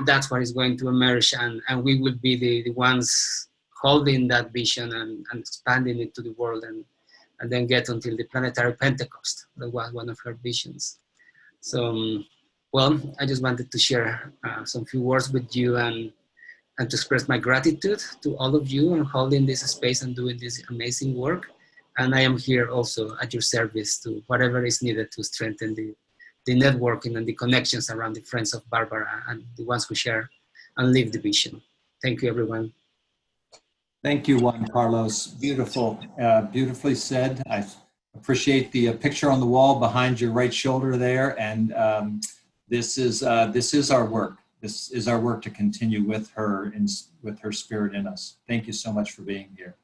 that's what is going to emerge, and we will be the ones holding that vision and expanding it to the world, and then get until the planetary Pentecost. That was one of her visions. So, well, I just wanted to share some few words with you and to express my gratitude to all of you and holding this space and doing this amazing work. And I am here also at your service to whatever is needed to strengthen the networking and the connections around the friends of Barbara and the ones who share and live the vision. Thank you, everyone. Thank you, Juan Carlos. Beautiful, beautifully said. I appreciate the picture on the wall behind your right shoulder there. And this is our work. This is our work to continue with her and with her spirit in us. Thank you so much for being here.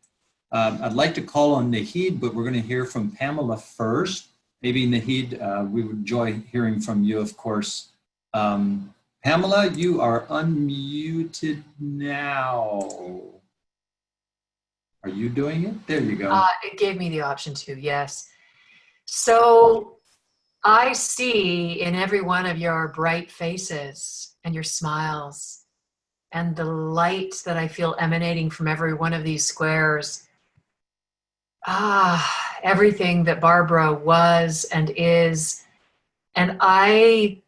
I'd like to call on Nahid, but we're going to hear from Pamela first. Maybe Nahid, we would enjoy hearing from you, of course. Pamela, you are unmuted now. Are you doing it? There you go. It gave me the option to, yes. So I see in every one of your bright faces and your smiles and the light that I feel emanating from every one of these squares, everything that Barbara was and is. And I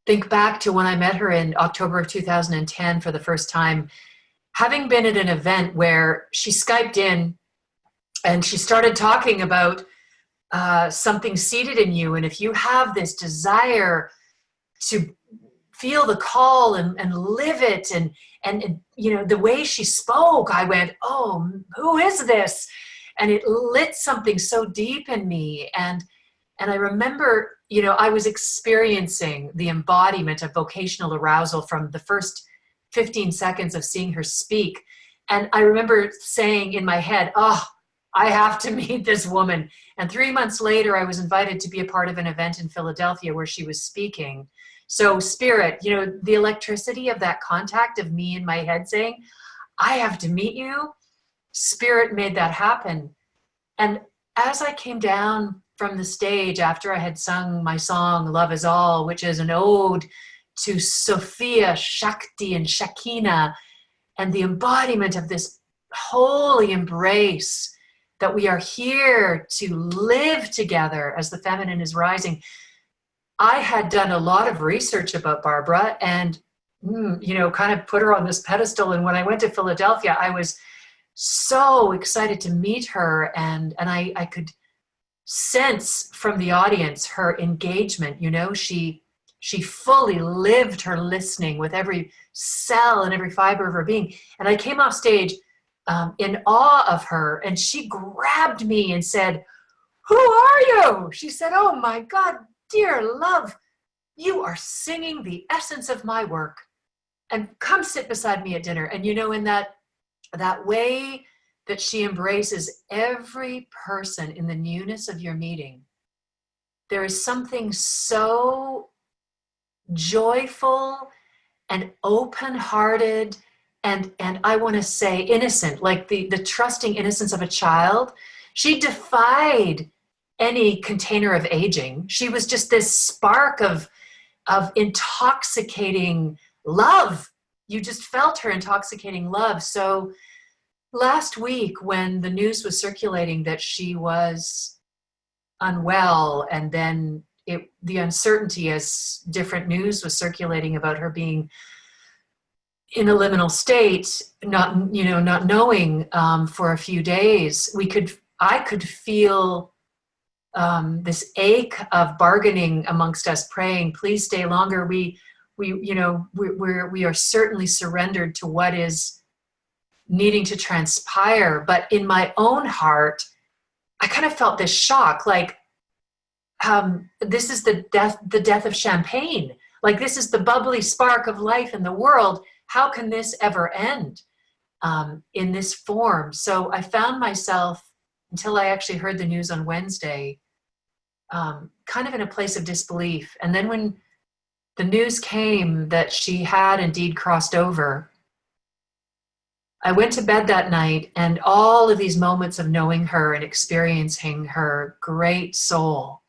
think back to when I met her in October of 2010 for the first time, having been at an event where she Skyped in and she started talking about something seated in you. And if you have this desire to feel the call and live it, and you know, the way she spoke, I went, oh, who is this? And it lit something so deep in me. And I remember, you know, I was experiencing the embodiment of vocational arousal from the first 15 seconds of seeing her speak. And I remember saying in my head, oh, I have to meet this woman. And 3 months later, I was invited to be a part of an event in Philadelphia where she was speaking. So spirit, you know, the electricity of that contact of me in my head saying, I have to meet you, spirit made that happen. And as I came down from the stage after I had sung my song, Love Is All, which is an ode to Sophia, Shakti, and Shekinah, and the embodiment of this holy embrace that we are here to live together as the feminine is rising. I had done a lot of research about Barbara and, you know, kind of put her on this pedestal. And when I went to Philadelphia, I was so excited to meet her. And I could sense from the audience her engagement. You know, she fully lived her listening with every cell and every fiber of her being. And I came off stage in awe of her, and she grabbed me and said, who are you? She said, oh my God, dear love, you are singing the essence of my work, and come sit beside me at dinner. And you know, in that way that she embraces every person in the newness of your meeting, there is something so joyful and open-hearted and I want to say innocent, like the trusting innocence of a child. She defied any container of aging. She was just this spark of intoxicating love. You just felt her intoxicating love. So last week when the news was circulating that she was unwell and then the uncertainty as different news was circulating about her being in a liminal state, not knowing for a few days, I could feel this ache of bargaining amongst us, praying, please stay longer. We are certainly surrendered to what is needing to transpire. But in my own heart, I kind of felt this shock, like, this is the death of champagne. Like, this is the bubbly spark of life in the world. How can this ever end in this form? So I found myself, until I actually heard the news on Wednesday, kind of in a place of disbelief. And then when the news came that she had indeed crossed over, I went to bed that night, and all of these moments of knowing her and experiencing her great soul,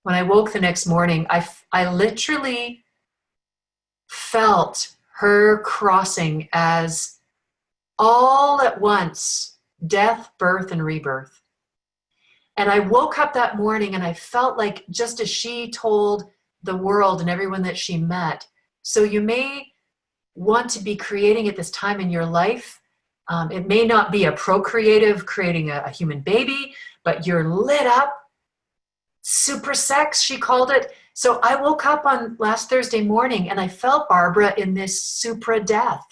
when I woke the next morning, I literally felt her crossing as all at once death, birth, and rebirth. And I woke up that morning and I felt like, just as she told the world and everyone that she met, so you may want to be creating at this time in your life. It may not be a procreative, creating a human baby, but you're lit up. Super sex, she called it. So I woke up on last Thursday morning and I felt Barbara in this supra death.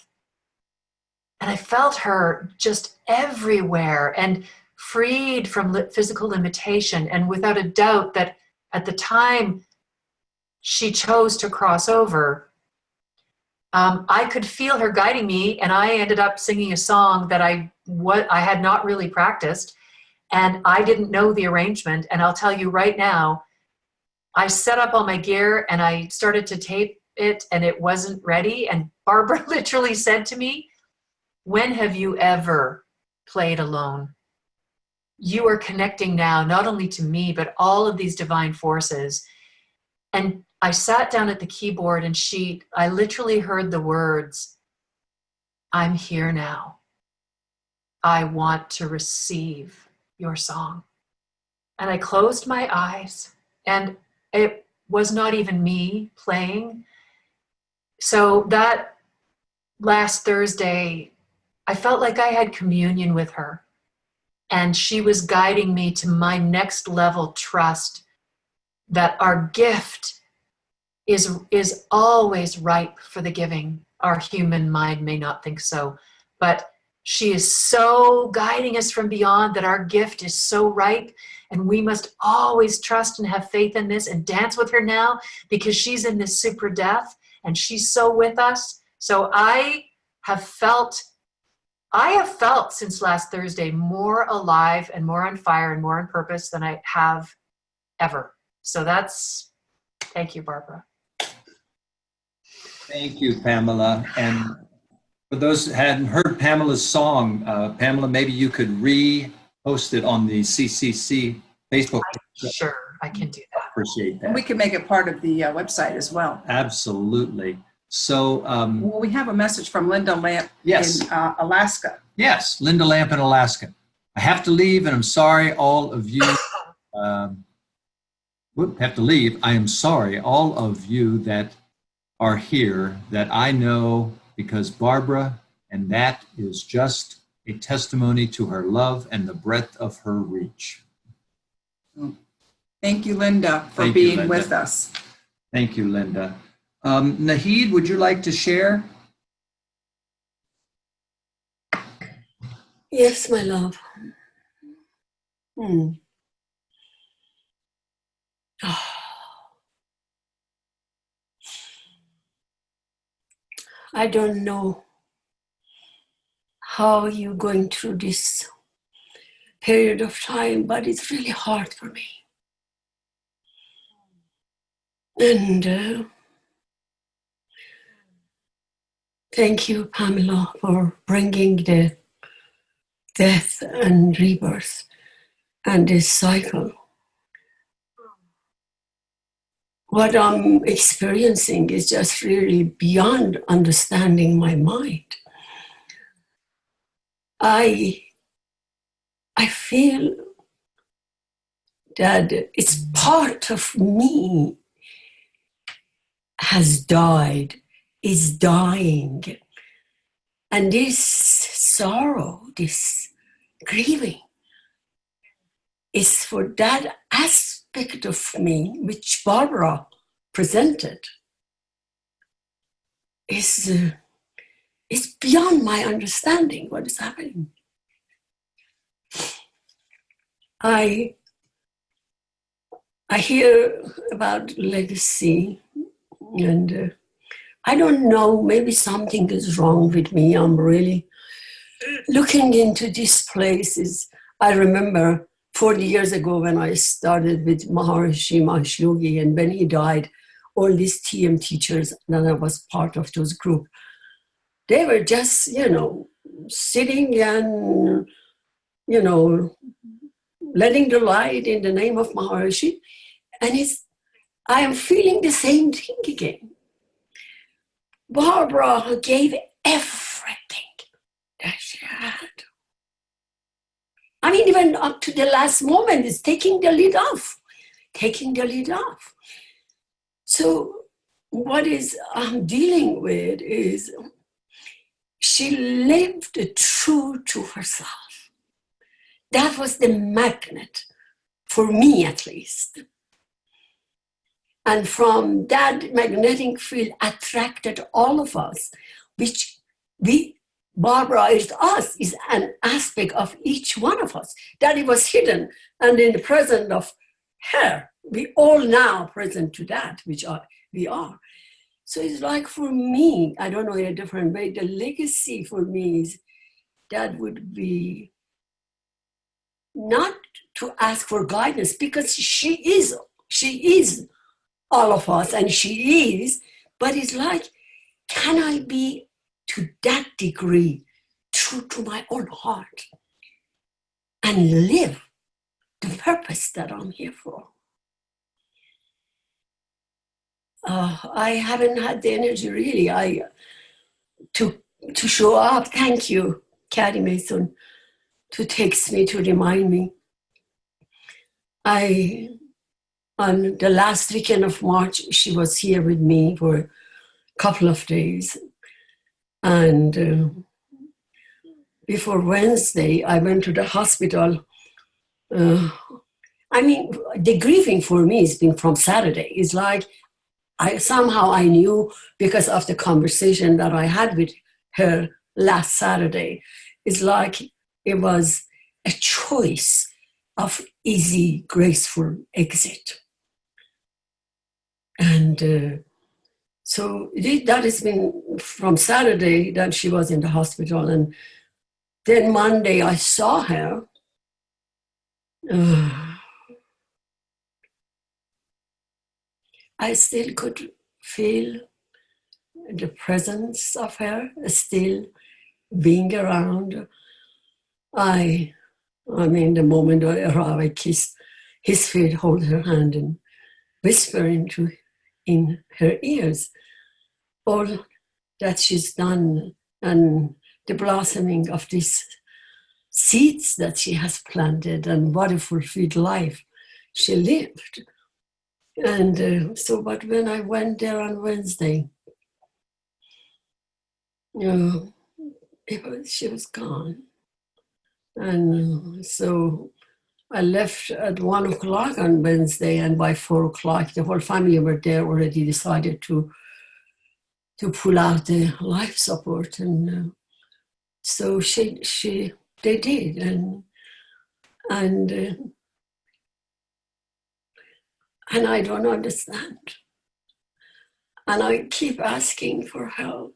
And I felt her just everywhere and freed from physical limitation. And without a doubt that at the time she chose to cross over, I could feel her guiding me, and I ended up singing a song that I had not really practiced, and I didn't know the arrangement. And I'll tell you right now, I set up all my gear and I started to tape it, and it wasn't ready. And Barbara literally said to me, "When have you ever played alone? You are connecting now, not only to me, but all of these divine forces." And I sat down at the keyboard and I literally heard the words, "I'm here now. I want to receive your song." And I closed my eyes, and it was not even me playing. So that last Thursday, I felt like I had communion with her, and she was guiding me to my next level trust that our gift is always ripe for the giving. Our human mind may not think so, but she is so guiding us from beyond that our gift is so ripe, and we must always trust and have faith in this and dance with her now, because she's in this super death and she's so with us. So I have felt since last Thursday more alive and more on fire and more on purpose than I have ever. So thank you, Barbara. Thank you, Pamela. And for those who hadn't heard Pamela's song, Pamela, maybe you could re-post it on the CCC Facebook page. Sure, I can do that. Appreciate that. And we can make it part of the website as well. Absolutely. So, well, we have a message from Linda Lamp in Alaska. Yes, Linda Lamp in Alaska. "I have to leave, and I'm sorry all of you. Have to leave. I am sorry all of you that are here that I know, because Barbara, and that is just a testimony to her love and the breadth of her reach." Thank you, Linda, for being with us. Thank you, Linda. Nahid, would you like to share? Yes, my love. I don't know how you're going through this period of time, but it's really hard for me. And thank you, Pamela, for bringing the death and rebirth and this cycle. What I'm experiencing is just really beyond understanding my mind. I feel that it's part of me has died, is dying. And this sorrow, this grieving, is for that aspect of me which Barbara presented. Is beyond my understanding what is happening. I hear about legacy, and I don't know, maybe something is wrong with me. I'm really looking into these places. I remember 40 years ago when I started with Maharishi Mahesh Yogi, and when he died, all these TM teachers, and I was part of those group, they were just, sitting and, letting the light in the name of Maharishi. And I am feeling the same thing again. Barbara gave everything that she had. I mean, even up to the last moment, it's taking the lid off. So what I'm dealing with is she lived true to herself. That was the magnet, for me at least. And from that magnetic field attracted all of us, which Barbara is us, is an aspect of each one of us. That it was hidden, and in the presence of her, we all now present to that, which we are. So it's like for me, I don't know in a different way, the legacy for me is that would be not to ask for guidance, because she is all of us, and she is, but it's like, can I be to that degree true to my own heart and live the purpose that I'm here for? I haven't had the energy really to show up. Thank you, Carrie Mason, to text me, to remind me. On the last weekend of March, she was here with me for a couple of days. And before Wednesday, I went to the hospital. The grieving for me has been from Saturday. It's like I knew, because of the conversation that I had with her last Saturday, it's like it was a choice of easy, graceful exit. And so that has been from Saturday that she was in the hospital. And then Monday I saw her. I still could feel the presence of her, still being around. The moment I arrived, I kissed his feet, hold her hand, and whisper in her ears all that she's done, and the blossoming of these seeds that she has planted, and what a fulfilled life she lived. And but when I went there on Wednesday, she was gone. And so I left at 1:00 on Wednesday, and by 4:00, the whole family were there, already decided to pull out the life support. And so they did. And I don't understand. And I keep asking for help.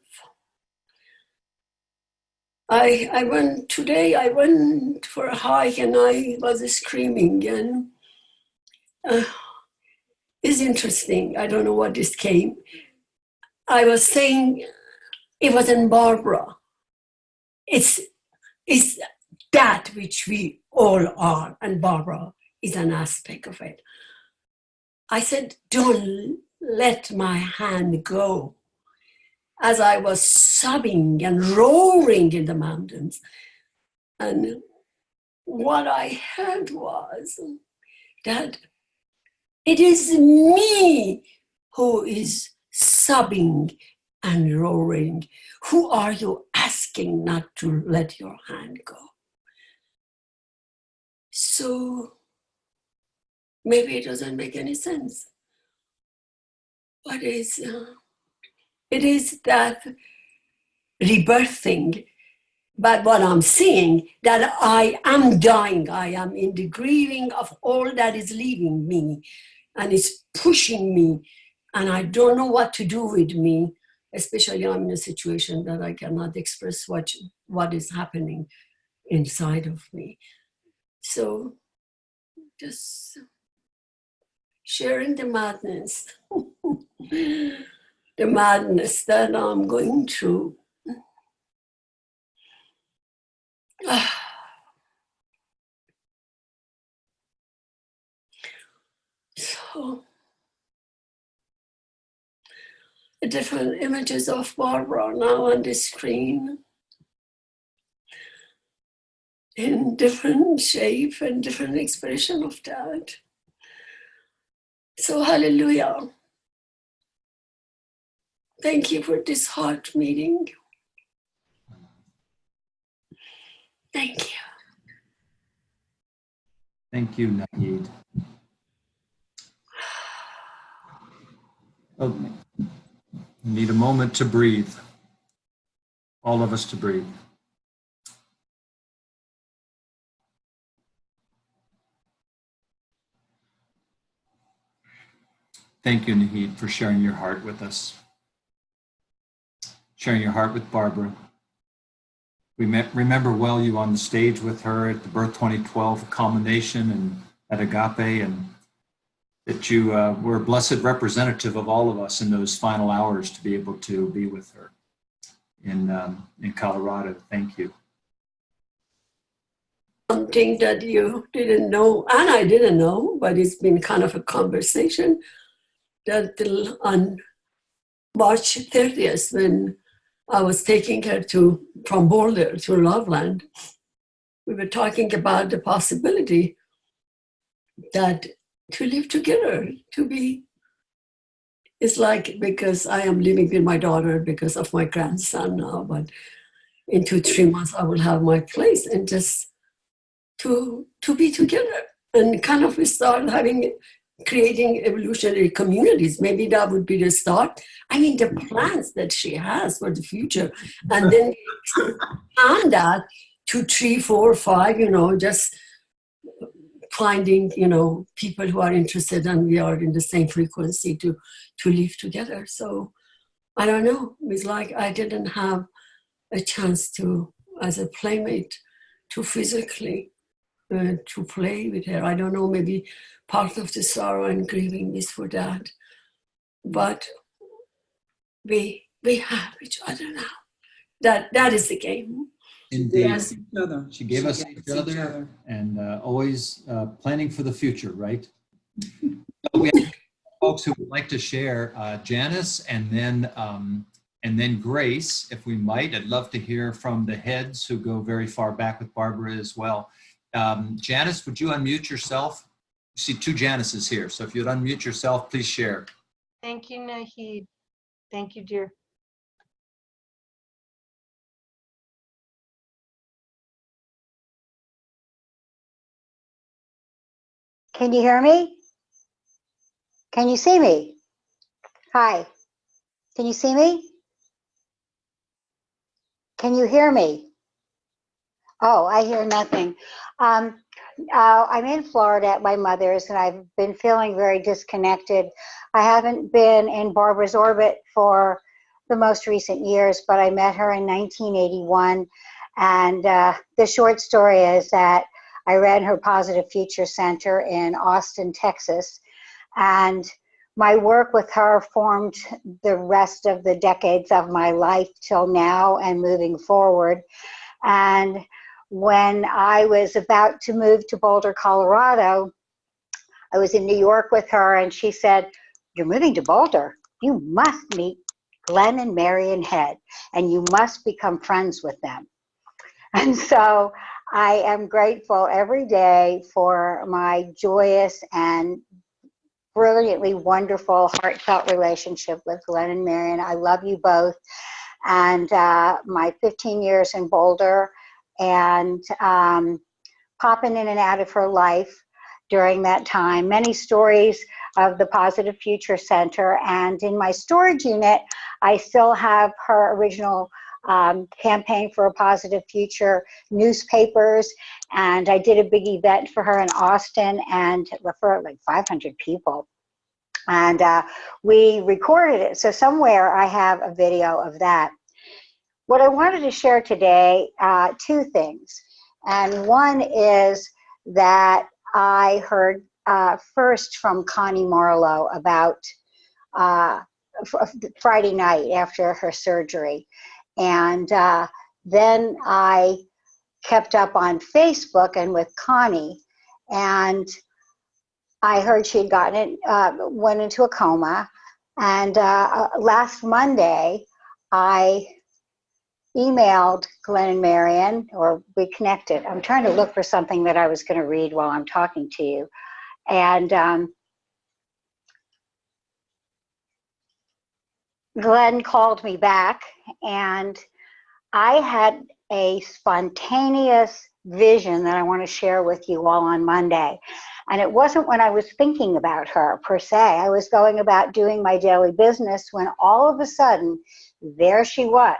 I went for a hike, and I was screaming, and it's interesting. I don't know what this came. I was saying it wasn't Barbara. It's that which we all are, and Barbara is an aspect of it. I said, don't let my hand go. As I was sobbing and roaring in the mountains. And what I heard was that it is me who is sobbing and roaring. Who are you asking not to let your hand go? So maybe it doesn't make any sense. What is, it is that rebirthing, but what I'm seeing, that I am dying, I am in the grieving of all that is leaving me, and it's pushing me, and I don't know what to do with me, especially I'm in a situation that I cannot express what is happening inside of me. So just sharing the madness, the madness that I'm going through. So, the different images of Barbara now on the screen, in different shape and different expression of that. So, hallelujah. Thank you for this heart meeting. Thank you. Thank you, Nahid. Oh, we need a moment to breathe. All of us to breathe. Thank you, Nahid, for sharing your heart with us. Sharing your heart with Barbara. We remember well you on the stage with her at the Birth 2012 culmination and at Agape, and that you were a blessed representative of all of us in those final hours to be able to be with her in Colorado. Thank you. Something that you didn't know, and I didn't know, but it's been kind of a conversation that on March 30th, when I was taking her from Boulder to Loveland, we were talking about the possibility that to live together, it's like, because I am living with my daughter because of my grandson now, but in 2-3 months I will have my place, and just to be together and kind of start creating evolutionary communities. Maybe that would be the start. I mean, the plans that she has for the future, and then expand that to 3, 4, 5, just finding, people who are interested and we are in the same frequency to live together. So I don't know. It's like I didn't have a chance to, as a playmate, to physically to play with her. I don't know, maybe part of the sorrow and grieving is for that. But we have each other now. That is the game. Indeed. She gave us each other and always planning for the future, right? We have folks who would like to share, Janice and then Grace, if we might. I'd love to hear from the heads who go very far back with Barbara as well. Janice, would you unmute yourself? You see 2 Janices here, so if you'd unmute yourself, please share. Thank you, Nahid. Thank you, dear. Can you hear me? Can you see me? Hi. Can you see me? Can you hear me? Oh, I hear nothing. I'm in Florida at my mother's, and I've been feeling very disconnected. I haven't been in Barbara's orbit for the most recent years, but I met her in 1981. And the short story is that I ran her Positive Future Center in Austin, Texas. And my work with her formed the rest of the decades of my life till now and moving forward. And when I was about to move to Boulder, Colorado, I was in New York with her, and she said, "You're moving to Boulder. You must meet Glenn and Marion Head, and you must become friends with them." And so I am grateful every day for my joyous and brilliantly wonderful, heartfelt relationship with Glenn and Marion. I love you both. And my 15 years in Boulder and popping in and out of her life during that time. Many stories of the Positive Future Center. And in my storage unit, I still have her original campaign for a positive future newspapers. And I did a big event for her in Austin and for like 500 people. And we recorded it. So somewhere I have a video of that. What I wanted to share today, two things. And one is that I heard first from Connie Marlowe about Friday night after her surgery. And then I kept up on Facebook and with Connie, and I heard she had gotten it, went into a coma. And last Monday, I emailed Glenn and Marion, or we connected. I'm trying to look for something that I was going to read while I'm talking to you. And Glenn called me back, and I had a spontaneous vision that I want to share with you all on Monday. And it wasn't when I was thinking about her per se. I was going about doing my daily business when all of a sudden, there she was.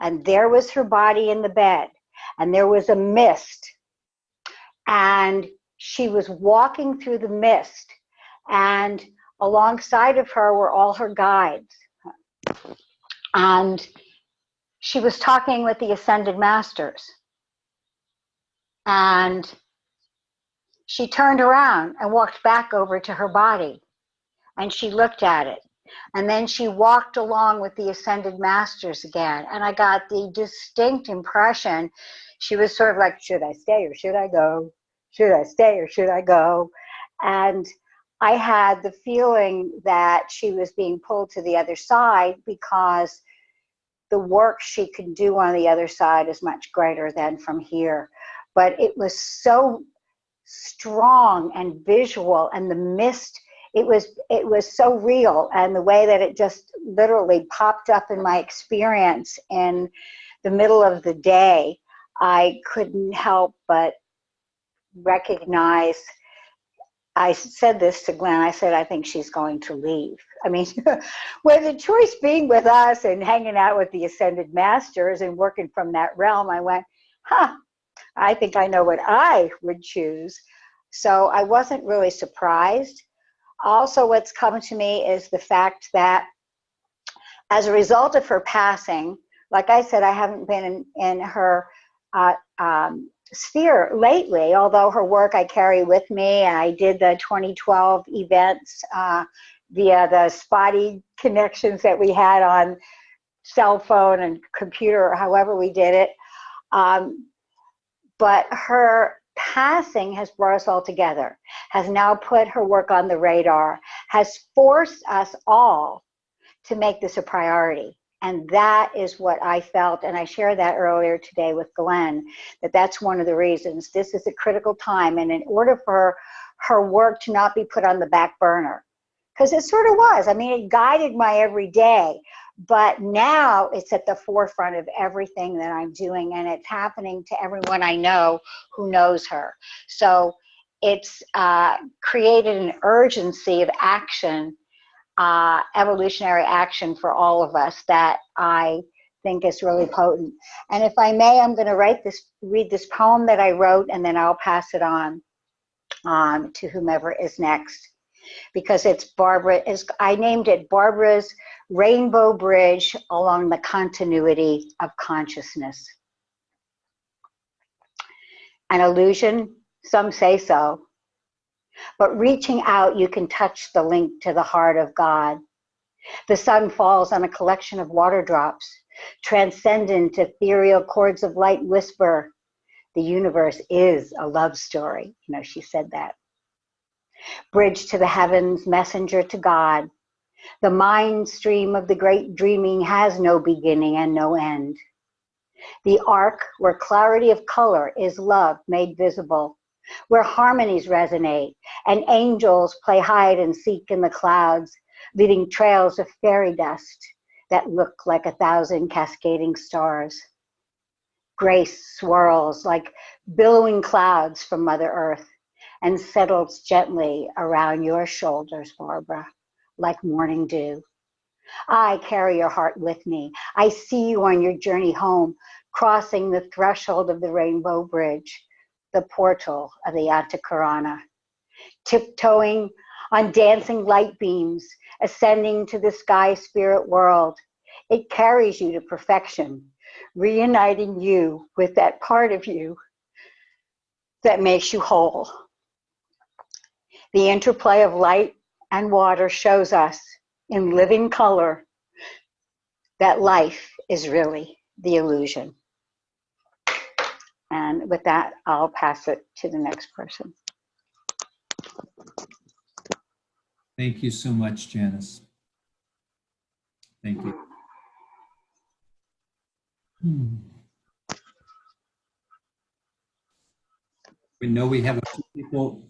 And there was her body in the bed. And there was a mist. And she was walking through the mist. And alongside of her were all her guides. And she was talking with the Ascended Masters. And she turned around and walked back over to her body. And she looked at it. And then she walked along with the Ascended Masters again. And I got the distinct impression she was sort of like, should I stay or should I go? Should I stay or should I go? And I had the feeling that she was being pulled to the other side because the work she could do on the other side is much greater than from here. But it was so strong and visual, and the mist, it was so real, and the way that it just literally popped up in my experience in the middle of the day, I couldn't help but recognize. I said this to Glenn. I said, I think she's going to leave. I mean, with the choice being with us and hanging out with the Ascended Masters and working from that realm, I went, I think I know what I would choose. So I wasn't really surprised. Also, what's come to me is the fact that as a result of her passing, like I said, I haven't been in her sphere lately, although her work I carry with me, and I did the 2012 events via the spotty connections that we had on cell phone and computer, or however we did it. But her passing has brought us all together, has now put her work on the radar, has forced us all to make this a priority. And that is what I felt, and I shared that earlier today with Glenn, that's one of the reasons. This is a critical time, and in order for her work to not be put on the back burner, because it sort of was. I mean, it guided my everyday, but now it's at the forefront of everything that I'm doing, and it's happening to everyone I know who knows her. So it's created an urgency of action, evolutionary action for all of us, that I think is really potent. And if I may, I'm going to read this poem that I wrote, and then I'll pass it on to whomever is next. Because it's I named it Barbara's Rainbow Bridge Along the Continuity of Consciousness. An illusion, some say so. But reaching out, you can touch the link to the heart of God. The sun falls on a collection of water drops. Transcendent, ethereal chords of light whisper, the universe is a love story. You know, she said that. Bridge to the heavens, messenger to God. The mind stream of the great dreaming has no beginning and no end. The arc where clarity of color is love made visible, where harmonies resonate and angels play hide and seek in the clouds, leaving trails of fairy dust that look like 1,000 cascading stars. Grace swirls like billowing clouds from Mother Earth and settles gently around your shoulders, Barbara, like morning dew. I carry your heart with me. I see you on your journey home, crossing the threshold of the Rainbow Bridge, the portal of the Antakarana, tiptoeing on dancing light beams, ascending to the sky spirit world. It carries you to perfection, reuniting you with that part of you that makes you whole. The interplay of light and water shows us in living color that life is really the illusion. And with that, I'll pass it to the next person. Thank you so much, Janice. Thank you. We know we have a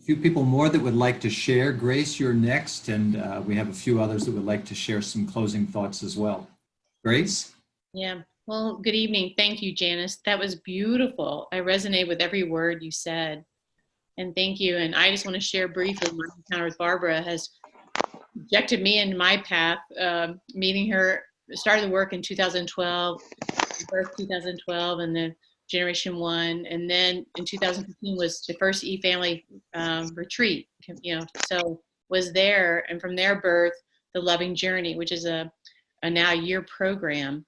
few people more that would like to share. Grace, you're next, and we have a few others that would like to share some closing thoughts as well. Grace? Yeah, well, good evening. Thank you, Janice. That was beautiful. I resonate with every word you said. And thank you. And I just want to share briefly my encounter with Barbara has projected me in my path. Meeting her, started the work in 2012, birth 2012, and then Generation 1, and then in 2015 was the first e-family retreat, so was there, and from their birth, the Loving Journey, which is a now year program,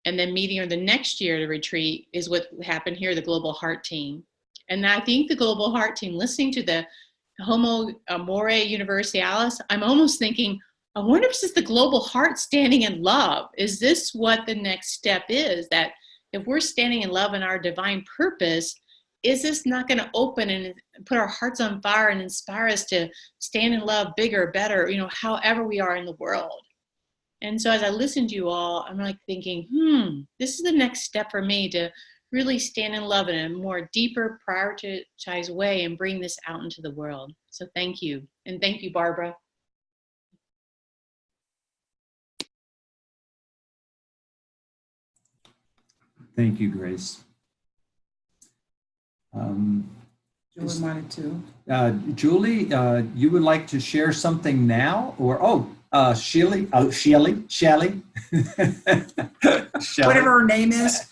and then meeting her the next year, the retreat, is what happened here, the Global Heart Team. And I think the Global Heart Team, listening to the Homo Amore Universalis, I'm almost thinking, I wonder if this is the global heart standing in love. Is this what the next step is? That if we're standing in love in our divine purpose, is this not going to open and put our hearts on fire and inspire us to stand in love bigger, better, however we are in the world? And so as I listen to you all, I'm like thinking, this is the next step for me to really stand in love in a more deeper, prioritized way and bring this out into the world. So thank you. And thank you, Barbara. Thank you, Grace. Julie wanted to. Julie, you would like to share something now? Or, Shelley? Whatever her name is.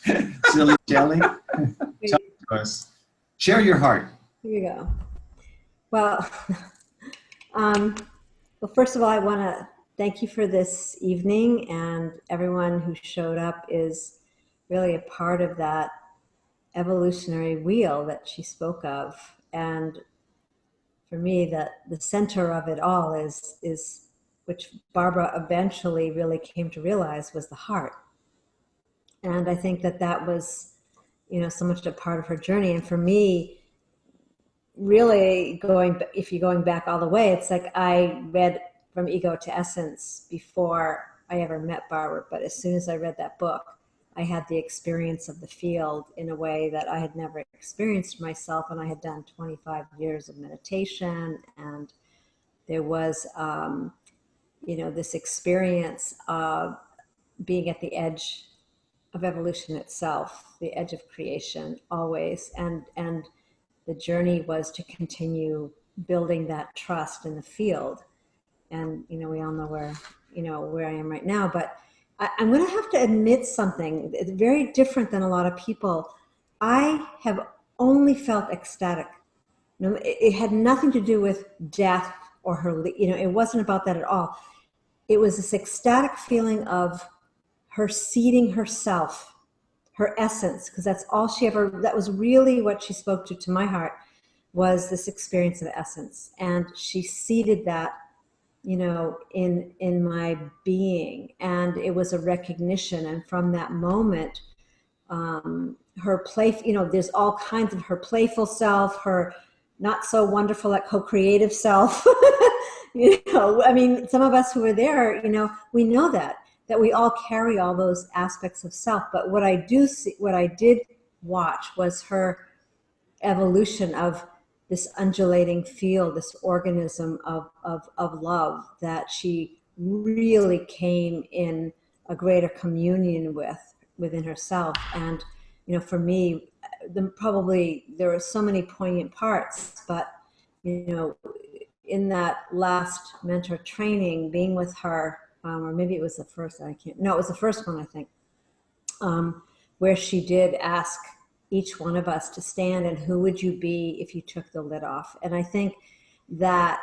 Silly Shelley. Share your heart. Here you go. Well, first of all, I want to thank you for this evening, and everyone who showed up is really a part of that evolutionary wheel that she spoke of. And for me, the center of it all is which Barbara eventually really came to realize was the heart. And I think that was, so much a part of her journey. And for me, really if you're going back all the way, it's like I read From Ego to Essence before I ever met Barbara. But as soon as I read that book, I had the experience of the field in a way that I had never experienced myself. And I had done 25 years of meditation. And there was, this experience of being at the edge of evolution itself, the edge of creation always. And the journey was to continue building that trust in the field. And, we all know where I am right now, but I'm going to have to admit something. It's very different than a lot of people. I have only felt ecstatic. It had nothing to do with death or her, it wasn't about that at all. It was this ecstatic feeling of her seeding herself, her essence, because that's all that was really what she spoke to my heart, was this experience of essence. And she seeded that in my being, and it was a recognition. And from that moment, her play, there's all kinds of her playful self, her not so wonderful at co-creative self. Some of us who were there, we know that that we all carry all those aspects of self. But what I did watch was her evolution of this undulating field, this organism of love that she really came in a greater communion within herself. And, for me, there were so many poignant parts, but, in that last mentor training, being with her, or maybe it was the first, it was the first one, I think, where she did ask each one of us to stand, and who would you be if you took the lid off? And I think that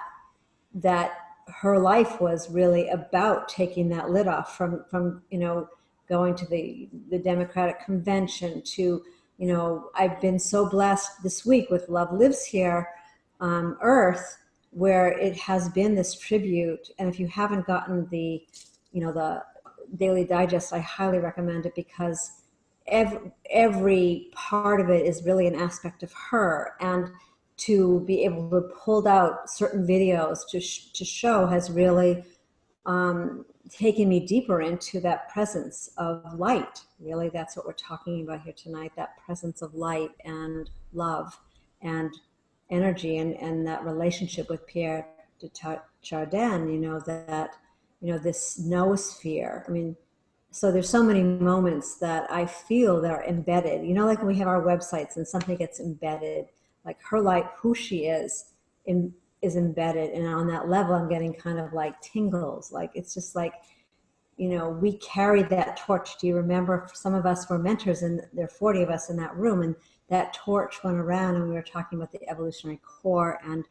her life was really about taking that lid off from going to the Democratic Convention to, I've been so blessed this week with Love Lives Here Earth, where it has been this tribute. And if you haven't gotten the Daily Digest, I highly recommend it, because every part of it is really an aspect of her. And to be able to pull out certain videos to show has really taken me deeper into that presence of light. Really, that's what we're talking about here tonight, that presence of light and love and energy, and that relationship with Pierre de Chardin, this noosphere. I mean, so there's so many moments that I feel that are embedded, like when we have our websites and something gets embedded, like her life, who she is embedded. And on that level, I'm getting kind of like tingles. Like, it's just like, we carried that torch. Do you remember, some of us were mentors, and there are 40 of us in that room, and that torch went around, and we were talking about the evolutionary core. And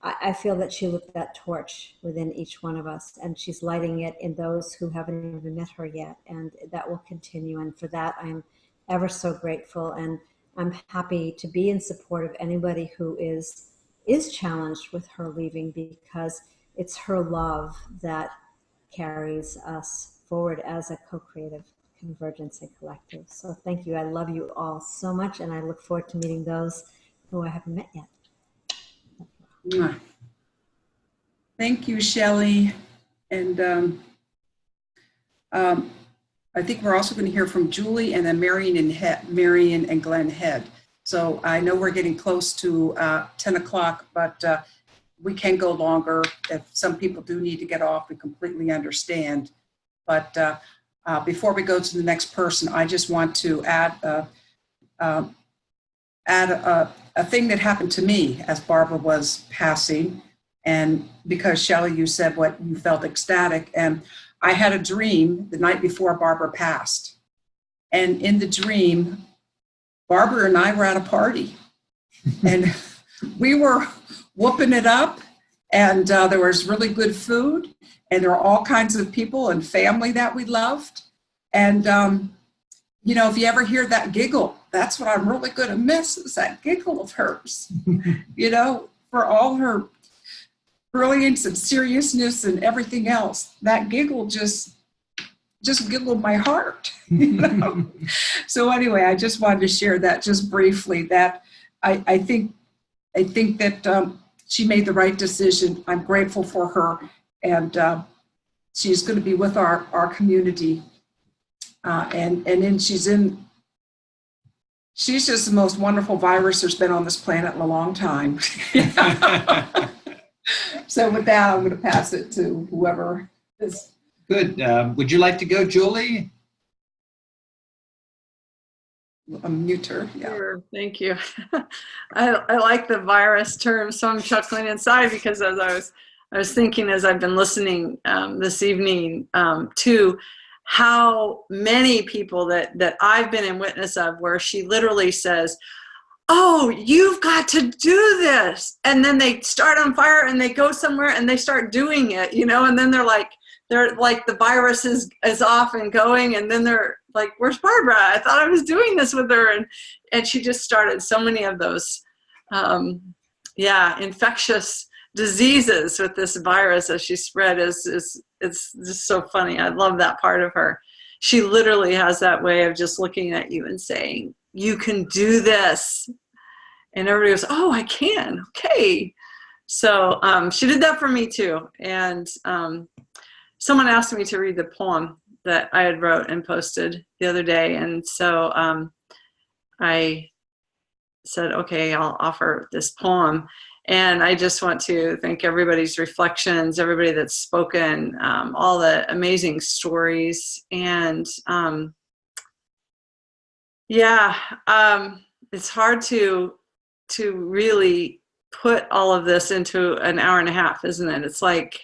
I feel that she lit that torch within each one of us, and she's lighting it in those who haven't even met her yet. And that will continue. And for that, I'm ever so grateful. And I'm happy to be in support of anybody who is challenged with her leaving, because it's her love that carries us forward as a co-creative convergence and collective. So thank you. I love you all so much, and I look forward to meeting those who I haven't met yet. Thank you, Shelley. And I think we're also going to hear from Julie, and then Marion and Glenn Head. So I know we're getting close to 10 o'clock, but we can go longer. If some people do need to get off, we completely understand. But before we go to the next person, I just want to add a thing that happened to me as Barbara was passing. And because Shelley, you said what you felt ecstatic, and I had a dream the night before Barbara passed. And in the dream, Barbara and I were at a party, and we were whooping it up, and there was really good food, and there were all kinds of people and family that we loved. And, if you ever hear that giggle, that's what I'm really going to miss, is that giggle of hers, for all her brilliance and seriousness and everything else. That giggle just giggled my heart, So anyway, I just wanted to share that just briefly, that I think that she made the right decision. I'm grateful for her, and she's going to be with our community. And then she's just the most wonderful virus there's been on this planet in a long time. So with that, I'm going to pass it to whoever is. Good. Would you like to go, Julie? Unmute her. Yeah. Sure. Thank you. I like the virus term, so I'm chuckling inside, because as I was thinking as I've been listening this evening to how many people that I've been in witness of, where she literally says, "Oh, you've got to do this," and then they start on fire and they go somewhere and they start doing it, and then they're like the virus is off and going, and then they're like, "Where's Barbara? I thought I was doing this with her," and she just started so many of those infectious diseases with this virus as she spread. It's just so funny. I love that part of her. She literally has that way of just looking at you and saying, "You can do this," and everybody goes, "Oh, I can. Okay." So she did that for me too. And someone asked me to read the poem that I had wrote and posted the other day. And so I said, okay, I'll offer this poem. And I just want to thank everybody's reflections, everybody that's spoken, all the amazing stories. And it's hard to really put all of this into an hour and a half, isn't it? It's like,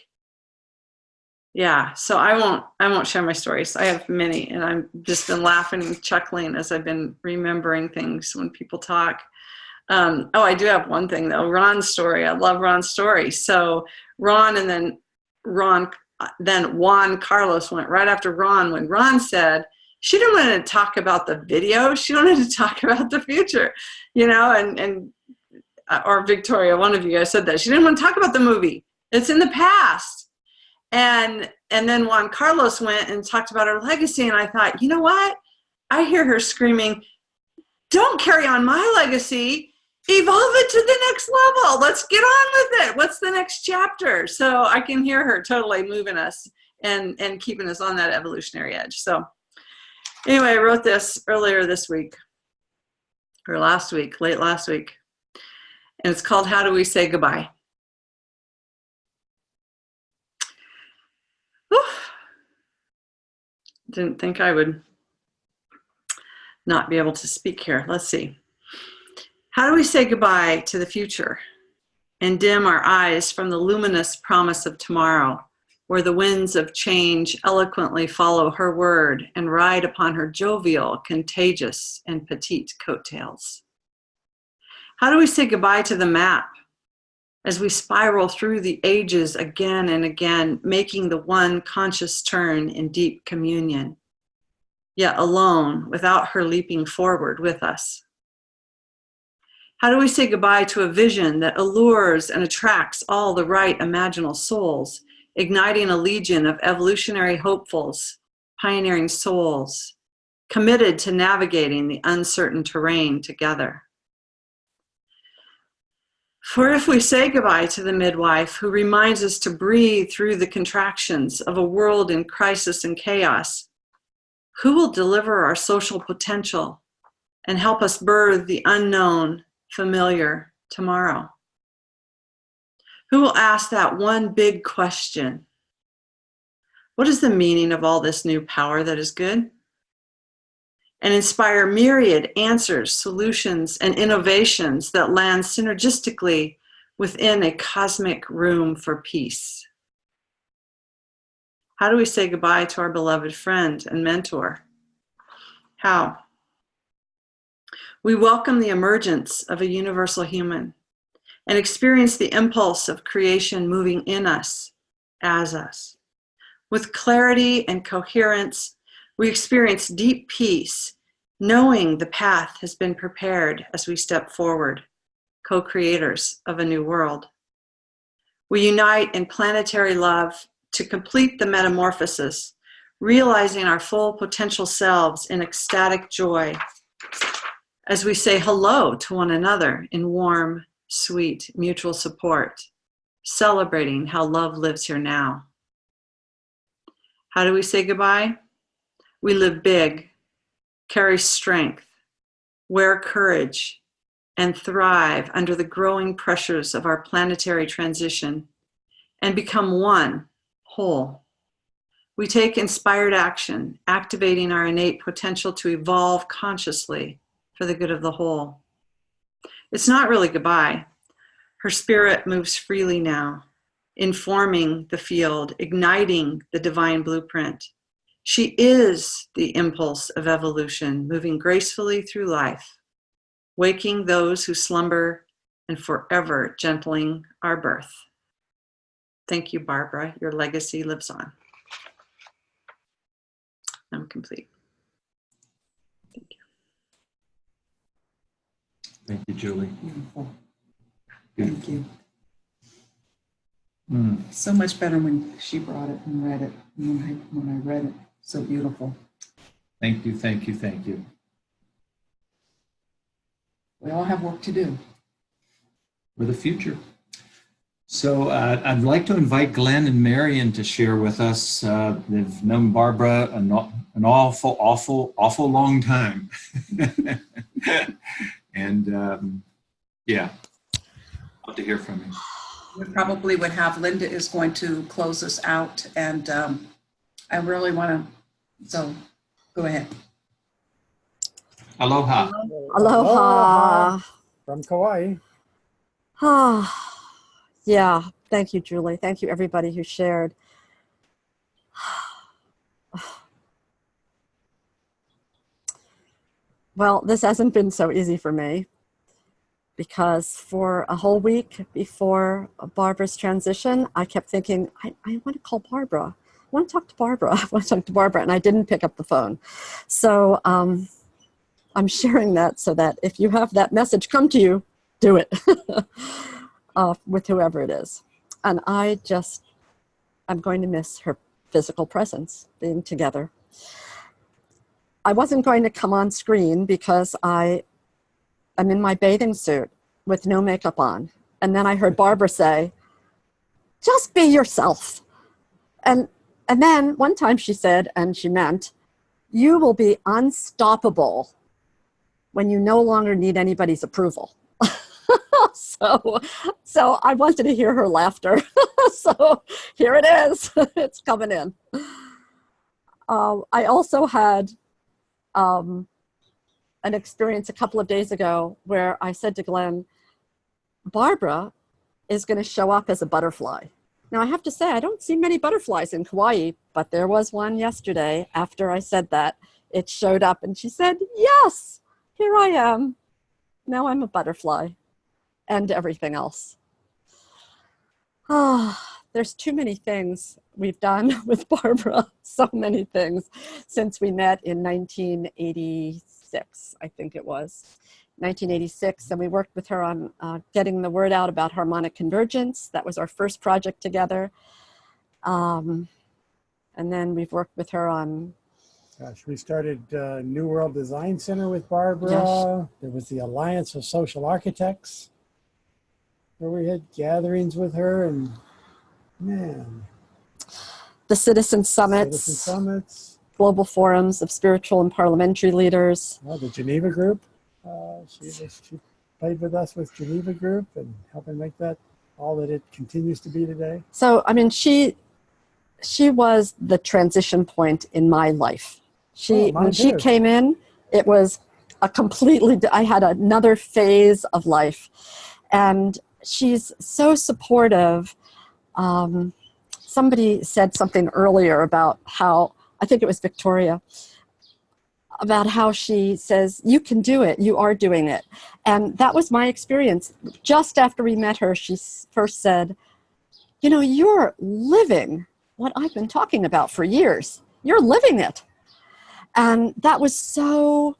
yeah, so I won't share my stories. I have many, and I've just been laughing and chuckling as I've been remembering things when people talk. I do have one thing though, Ron's story. I love Ron's story. So Ron, and then Juan Carlos went right after Ron when Ron said she didn't want to talk about the video. She wanted to talk about the future, or Victoria, one of you guys said that. She didn't want to talk about the movie. It's in the past. And then Juan Carlos went and talked about her legacy. And I thought, you know what? I hear her screaming, don't carry on my legacy. Evolve it to the next level. Let's get on with it. What's the next chapter? So I can hear her totally moving us and keeping us on that evolutionary edge. So anyway, I wrote this earlier this week, or late last week. And it's called How Do We Say Goodbye? Whew. Didn't think I would not be able to speak here. Let's see. How do we say goodbye to the future and dim our eyes from the luminous promise of tomorrow, where the winds of change eloquently follow her word and ride upon her jovial, contagious, and petite coattails? How do we say goodbye to the map as we spiral through the ages again and again, making the one conscious turn in deep communion, yet alone without her leaping forward with us? How do we say goodbye to a vision that allures and attracts all the right imaginal souls, igniting a legion of evolutionary hopefuls, pioneering souls, committed to navigating the uncertain terrain together? For if we say goodbye to the midwife who reminds us to breathe through the contractions of a world in crisis and chaos, who will deliver our social potential and help us birth the unknown, familiar tomorrow? Who will ask that one big question? What is the meaning of all this new power that is good? And inspire myriad answers, solutions, and innovations that land synergistically within a cosmic room for peace. How do we say goodbye to our beloved friend and mentor? How? We welcome the emergence of a universal human and experience the impulse of creation moving in us, as us. With clarity and coherence, we experience deep peace, knowing the path has been prepared as we step forward, co-creators of a new world. We unite in planetary love to complete the metamorphosis, realizing our full potential selves in ecstatic joy as we say hello to one another in warm, sweet, mutual support, celebrating how love lives here now. How do we say goodbye? We live big, carry strength, wear courage, and thrive under the growing pressures of our planetary transition and become one, whole. We take inspired action, activating our innate potential to evolve consciously for the good of the whole. It's not really goodbye. Her spirit moves freely now, informing the field, igniting the divine blueprint. She is the impulse of evolution, moving gracefully through life, waking those who slumber and forever gentling our birth. Thank you, Barbara. Your legacy lives on. I'm complete. Thank you, Julie. Beautiful. Beautiful. Thank you. So much better when she brought it and read it, when I read it. So beautiful. Thank you, thank you, thank you. We all have work to do. For the future. So I'd like to invite Glenn and Marion to share with us. They've known Barbara an awful long time. And yeah, love to hear from you. We probably would have Linda is going to close us out, and I really want to, so go ahead. Aloha. Aloha. From Kauai. Yeah, thank you, Julie. Thank you, everybody who shared. Well, this hasn't been so easy for me because for a whole week before Barbara's transition, I kept thinking, I want to call Barbara. I want to talk to Barbara. I want to talk to Barbara, and I didn't pick up the phone. So I'm sharing that so that if you have that message come to you, do it. With whoever it is. And I'm going to miss her physical presence, being together. I wasn't going to come on screen because I'm in my bathing suit with no makeup on. And then I heard Barbara say, just be yourself. And then one time she said, and she meant, you will be unstoppable when you no longer need anybody's approval. So I wanted to hear her laughter. So here it is. It's coming in. I also had an experience a couple of days ago where I said to Glenn, Barbara is going to show up as a butterfly. Now I have to say, I don't see many butterflies in Kauai, but there was one yesterday after I said that. It showed up and she said, yes, here I am. Now I'm a butterfly. And everything else. There's too many things we've done with Barbara, so many things since we met in 1986, I think it was, 1986, and we worked with her on getting the word out about harmonic convergence. That was our first project together. And then we've worked with her on... Gosh, we started New World Design Center with Barbara. Yes. There was the Alliance of Social Architects, where we had gatherings with her, and man. The Citizen Summits. Global Forums of Spiritual and Parliamentary Leaders. The Geneva Group. She played with us with Geneva Group and helping make that all that it continues to be today. So, I mean, she was the transition point in my life. When she came in, it was a completely, I had another phase of life. And she's so supportive. Somebody said something earlier about how, I think it was Victoria, about how she says, you can do it, you are doing it. And that was my experience. Just after we met her, she first said, you know, you're living what I've been talking about for years. You're living it. And that was so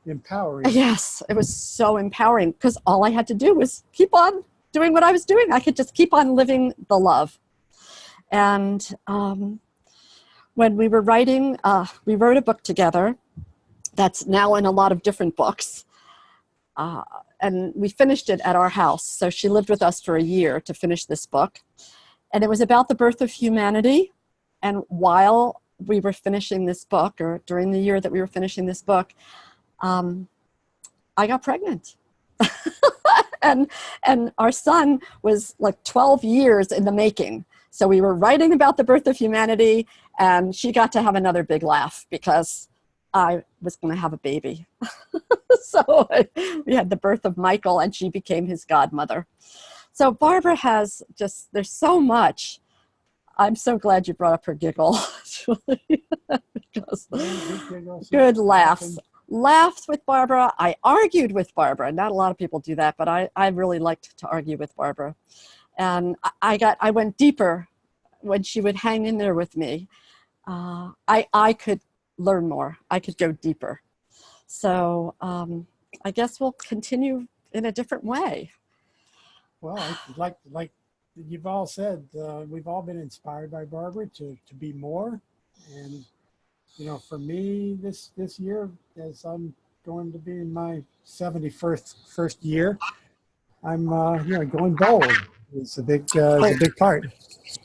empowering. Yes, it was so empowering because all I had to do was keep on doing what I was doing. I could just keep on living the love. And when we were writing, we wrote a book together that's now in a lot of different books. And we finished it at our house. So she lived with us for a year to finish this book. And it was about the birth of humanity. And while we were finishing this book, or during the year that we were finishing this book, I got pregnant. and our son was like 12 years in the making. So we were writing about the birth of humanity, and she got to have another big laugh because I was going to have a baby. So we had the birth of Michael, and she became his godmother. So Barbara has just, there's so much. I'm so glad you brought up her giggle, Julie, because good laughs. Laughs with Barbara. I argued with Barbara. Not a lot of people do that, but I really liked to argue with Barbara. And I went deeper when she would hang in there with me. I could learn more. I could go deeper. So I guess we'll continue in a different way. Well, like you've all said, we've all been inspired by Barbara to be more. And, you know, for me this year, as I'm going to be in my 71st year, I'm, going bold. It's a big part.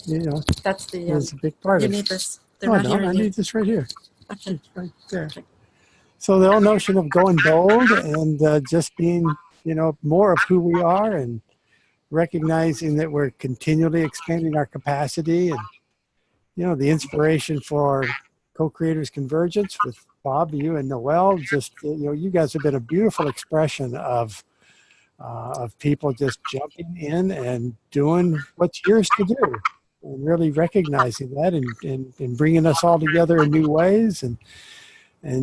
You know, That's the. it's a big part You of. need this. They're Oh not no, hearing I you. need this right here. Okay. It's right there. So the whole notion of going bold and just being, you know, more of who we are and recognizing that we're continually expanding our capacity, and you know, the inspiration for co-creators convergence with Bob, you, and Noel. Just, you know, you guys have been a beautiful expression of people just jumping in and doing what's yours to do, and really recognizing that, and bringing us all together in new ways. And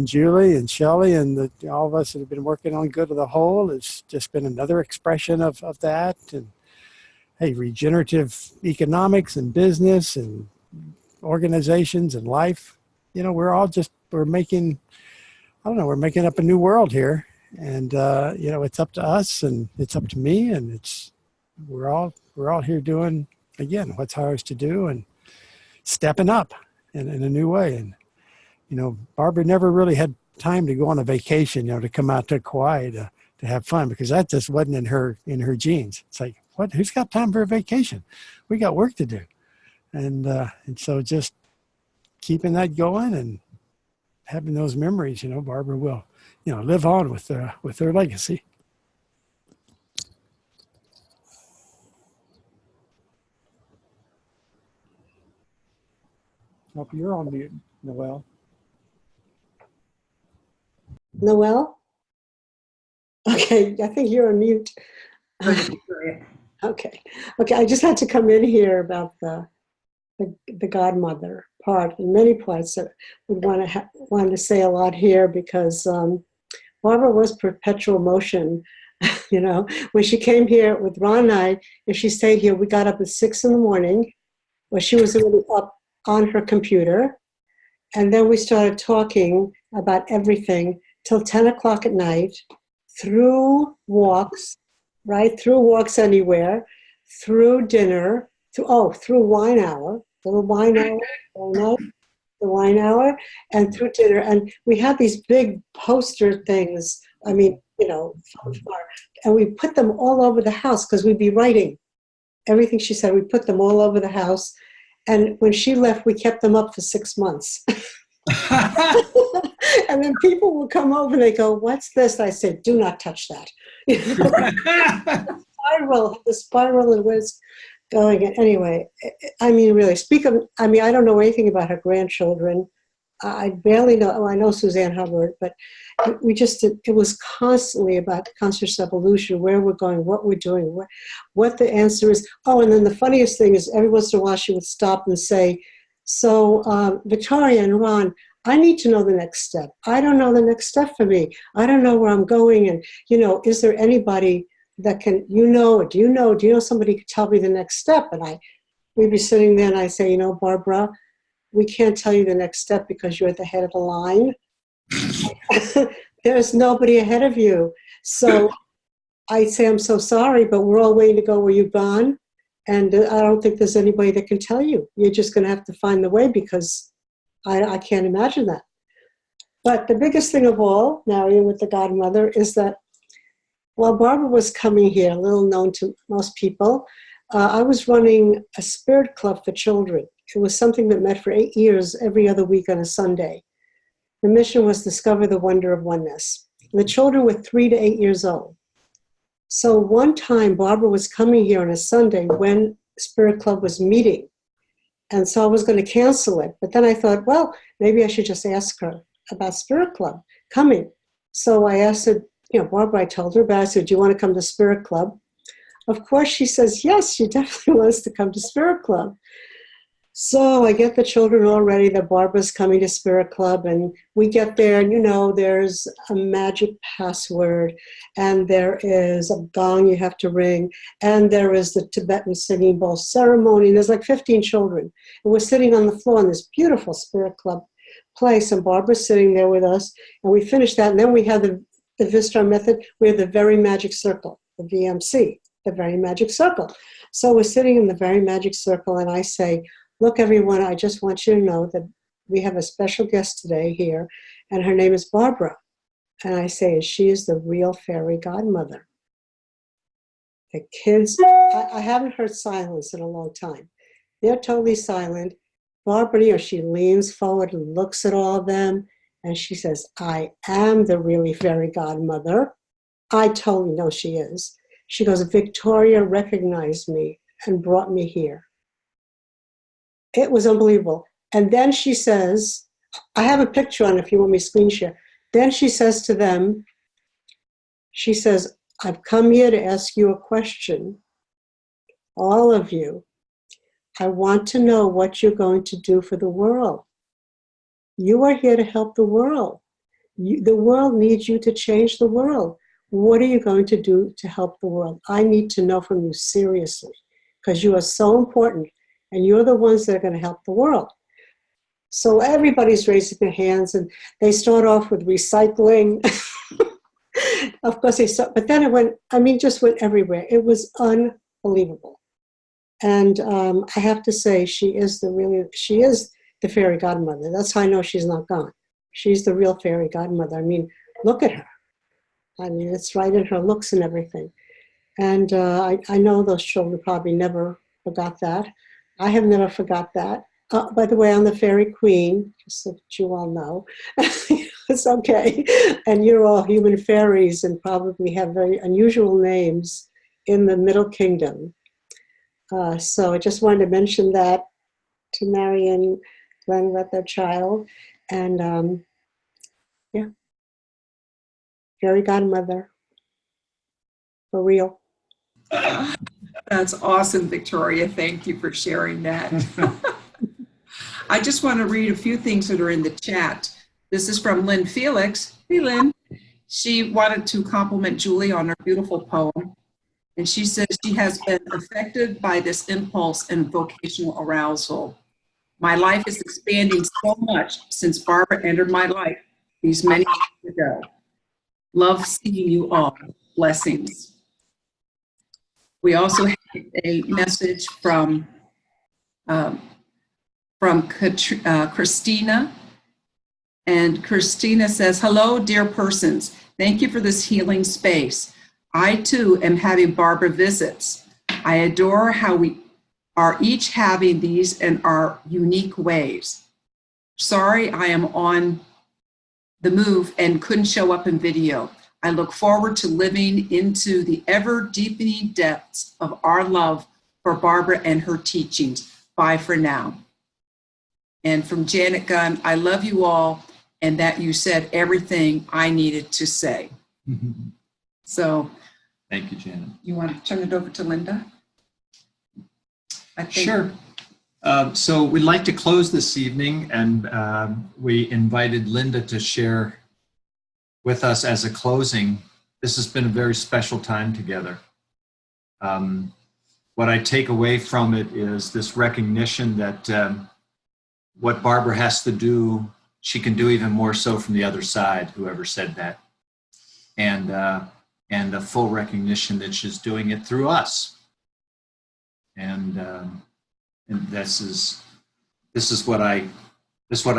Julie and Shelley and all of us that have been working on Good of the Whole, it's just been another expression of that. And hey, regenerative economics and business and organizations and life, you know, we're making, I don't know, we're making up a new world here. And, you know, it's up to us and it's up to me, and we're all here doing, again, what's ours to do and stepping up in a new way. And, you know, Barbara never really had time to go on a vacation, you know, to come out to Kauai to have fun, because that just wasn't in her genes. It's like, what? Who's got time for a vacation? We got work to do. And so just keeping that going and having those memories, you know, Barbara will, you know, live on with her legacy. Oh, you're on mute, Noel. Noel? Okay, I think you're on mute. Okay. I just had to come in here about the godmother part, in many parts that would want to say a lot here, because Barbara was perpetual motion. You know, when she came here with Ron and I, if she stayed here, we got up at 6 in the morning. Well, she was already up on her computer, and then we started talking about everything till 10 o'clock at night, through walks, right? Through walks anywhere, through dinner, through wine hour, little wine hour, the wine hour, and through dinner. And we had these big poster things, I mean, you know, and we put them all over the house because we'd be writing everything she said. We put them all over the house. And when she left, we kept them up for 6 months. And then people will come over and they go, "What's this?" I said, "Do not touch that." The spiral and was going. Anyway, I mean, really, I don't know anything about her grandchildren. I barely know. Oh, I know Suzanne Hubbard, but it was constantly about conscious evolution, where we're going, what we're doing, what the answer is. Oh, and then the funniest thing is, every once in a while she would stop and say, "So, Victoria and Ron, I need to know the next step. I don't know the next step for me. I don't know where I'm going. And, you know, is there anybody that can, do you know somebody could tell me the next step?" And we'd be sitting there and I say, "You know, Barbara, we can't tell you the next step because you're at the head of the line. There's nobody ahead of you." So I'd say, "I'm so sorry, but we're all waiting to go where you've gone. And I don't think there's anybody that can tell you. You're just going to have to find the way, because I can't imagine that." But the biggest thing of all, now you're with the godmother, is that while Barbara was coming here, little known to most people, I was running a spirit club for children. It was something that met for 8 years, every other week on a Sunday. The mission was discover the wonder of oneness. And the children were 3 to 8 years old. So one time Barbara was coming here on a Sunday when Spirit Club was meeting. And so I was going to cancel it. But then I thought, well, maybe I should just ask her about Spirit Club coming. So I asked her, Barbara, I told her, but I said, "Do you want to come to Spirit Club?" Of course, she says, yes, she definitely wants to come to Spirit Club. So I get the children all ready that Barbara's coming to Spirit Club, and we get there, and there's a magic password, and there is a gong you have to ring, and there is the Tibetan singing bowl ceremony, and there's like 15 children. And we're sitting on the floor in this beautiful Spirit Club place, and Barbara's sitting there with us, and we finish that, and then we have the Vistar method. We have the very magic circle, the VMC, the very magic circle. So we're sitting in the very magic circle, and I say, "Look, everyone, I just want you to know that we have a special guest today here, and her name is Barbara." And I say, she is the real fairy godmother. The kids, I haven't heard silence in a long time. They're totally silent. Barbara, you know, she leans forward and looks at all of them, and she says, I am the really fairy godmother. I totally know she is. She goes, Victoria recognized me and brought me here. It was unbelievable. And then she says, I have a picture on it if you want me to screen share. Then she says to them, she says, I've come here to ask you a question. All of you. I want to know what you're going to do for the world. You are here to help the world. The world needs you to change the world. What are you going to do to help the world? I need to know from you seriously, because you are so important, and you're the ones that are going to help the world. So everybody's raising their hands, and they start off with recycling. Of course, they start, but then it went, I mean, just went everywhere. It was unbelievable. And I have to say, she is the fairy godmother. That's how I know she's not gone. She's the real fairy godmother. I mean, look at her. I mean, it's right in her looks and everything. And I know those children probably never forgot that. I have never forgot that. By the way, I'm the fairy queen, just so that you all know. It's okay. And you're all human fairies and probably have very unusual names in the Middle Kingdom. So I just wanted to mention that to Marion, Glenn, with their child. And yeah, fairy godmother, for real. That's awesome, Victoria. Thank you for sharing that. I just want to read a few things that are in the chat. This is from Lynn Felix. Hey, Lynn. She wanted to compliment Julie on her beautiful poem. And she says she has been affected by this impulse and vocational arousal. My life is expanding so much since Barbara entered my life these many years ago. Love seeing you all. Blessings. We also have a message from Christina. And Christina says, hello, dear persons. Thank you for this healing space. I too am having Barbara visits. I adore how we are each having these in our unique ways. Sorry, I am on the move and couldn't show up in video. I look forward to living into the ever deepening depths of our love for Barbara and her teachings. Bye for now. And from Janet Gunn, I love you all and that you said everything I needed to say. So, thank you, Janet. You want to turn it over to Linda? Sure. So we'd like to close this evening, and we invited Linda to share with us as a closing. This has been a very special time together. What I take away from it is this recognition that what Barbara has to do, she can do even more so from the other side, whoever said that. And the full recognition that she's doing it through us. And this is what I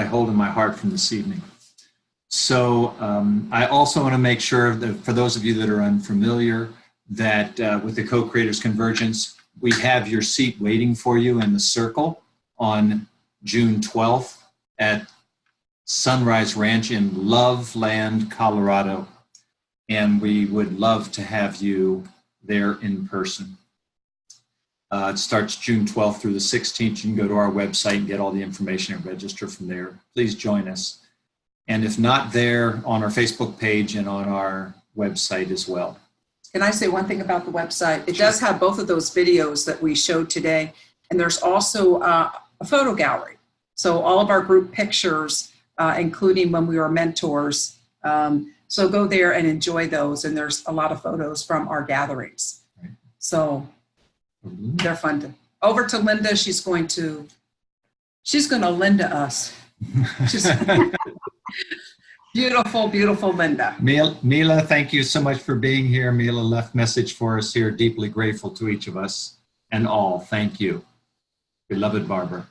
hold in my heart from this evening. So I also want to make sure that for those of you that are unfamiliar, that with the Co-Creators Convergence, we have your seat waiting for you in the circle on June 12th at Sunrise Ranch in Loveland, Colorado. And we would love to have you there in person. It starts June 12th through the 16th. You can go to our website and get all the information and register from there. Please join us. And if not there, on our Facebook page and on our website as well. Can I say one thing about the website? It does have both of those videos that we showed today. And there's also a photo gallery. So all of our group pictures, including when we were mentors. So go there and enjoy those. And there's a lot of photos from our gatherings. So they're fun to. Over to Linda. She's going to Linda us. Beautiful, beautiful Linda. Mila, thank you so much for being here. Mila left message for us here. Deeply grateful to each of us and all. Thank you. Beloved Barbara.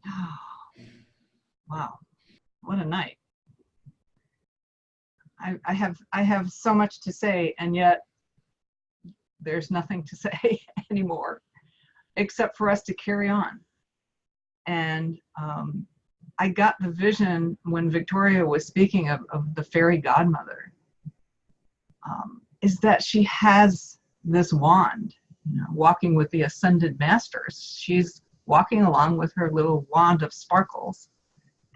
Oh, wow. What a night. I have so much to say, and yet there's nothing to say anymore, except for us to carry on. And I got the vision when Victoria was speaking of the fairy godmother, is that she has this wand, you know, walking with the ascended masters. She's walking along with her little wand of sparkles.